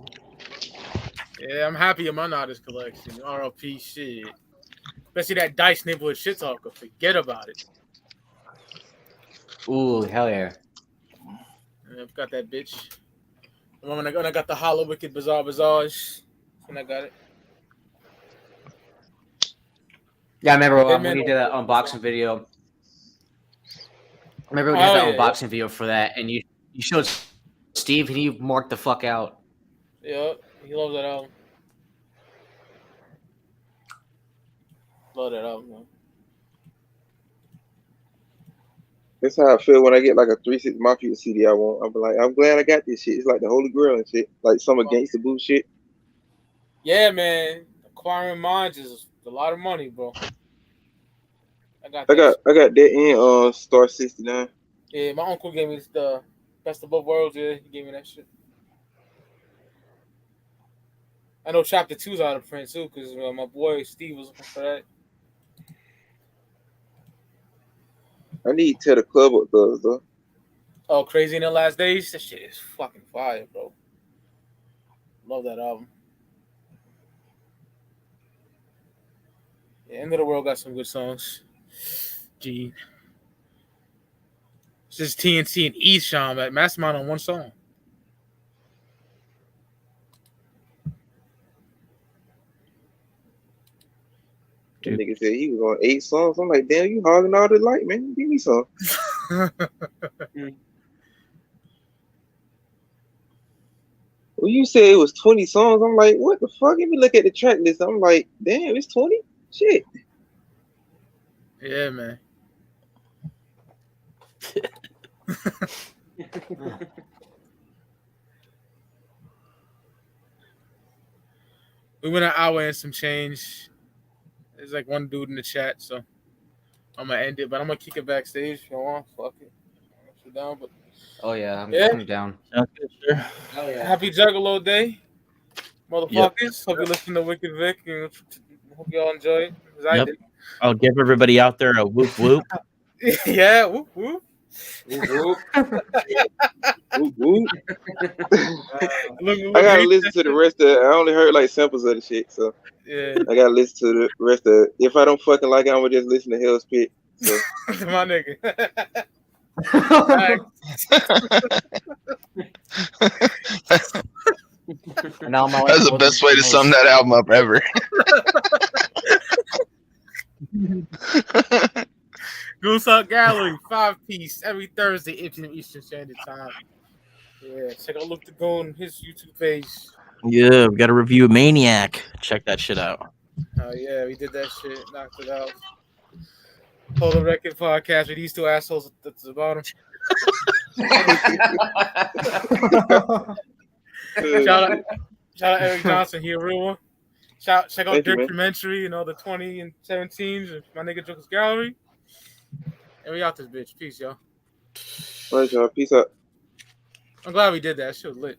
Yeah, I'm happy in my Nodis collection. RLP shit. Especially that Dice Neighborhood Shit Talker. Forget about it. Ooh, hell yeah. Yeah, I've got that bitch. When I got the Hollow Wicked Bizarre Bazaars, when I got it. Yeah, I remember Dead when Man you did that unboxing video. I remember when you did that unboxing video for that, and you showed Steve, and he marked the fuck out. Yeah, he loves that album. Love that album, man. That's how I feel when I get like a 3-6 Mafia CD I want. I'm like, I'm glad I got this shit. It's like the Holy Grail and shit. Like some against the bullshit. Yeah, man. Acquiring minds is a lot of money, bro. I got that in Star 69. Yeah, my uncle gave me the Best of Both Worlds. Yeah, he gave me that shit. I know Chapter 2's out of print too, because my boy Steve was looking for that. I need to the club up though. Oh, Crazy in the Last Days? That shit is fucking fire, bro. Love that album. Yeah, End of the World got some good songs. Gee. It's just TNT and Esham at Mastermind on one song. The nigga said he was on 8 songs. I'm like, damn, you hogging all the light, man. Give me some. Well, you said it was 20 songs. I'm like, what the fuck? If you look at the track list, I'm like, damn, it's 20? Shit. Yeah, man. We went an hour and some change. There's like one dude in the chat, so I'm gonna end it. But I'm gonna kick it backstage if you want. Fuck it. I'm down, but Oh yeah, Yeah. I'm down. Sounds good, sir. Oh yeah. happy Juggalo Day, motherfuckers. Hope you listen to Wicked Vic and hope y'all enjoy it. 'Cause I Yep. did. I'll give everybody out there a whoop whoop. Yeah, whoop whoop. Whoop, whoop. Look, I gotta listen to the rest of it. I only heard like samples of the shit, so Yeah, I gotta listen to the rest of it. If I don't fucking like it, I'm gonna just listen to Hell's Pit. So my nigga. And now my That's the best way to sum that album up ever. Goose Up Gallery, 5-piece every Thursday, 8 p.m. Eastern Standard Time. Yeah, check out Luke the Goon, his YouTube page. Yeah, we got to review a Maniac. Check that shit out. Oh yeah, we did that shit, knocked it out. Hold the Record podcast with these two assholes at the bottom. Shout out Eric Johnson, he a real one. Check out Thank you, man. Documentary, the 20 and 17s, my nigga Joker's Gallery. And we out this bitch. Peace, y'all. all right, y'all. Peace out. I'm glad we did that. Shit was lit.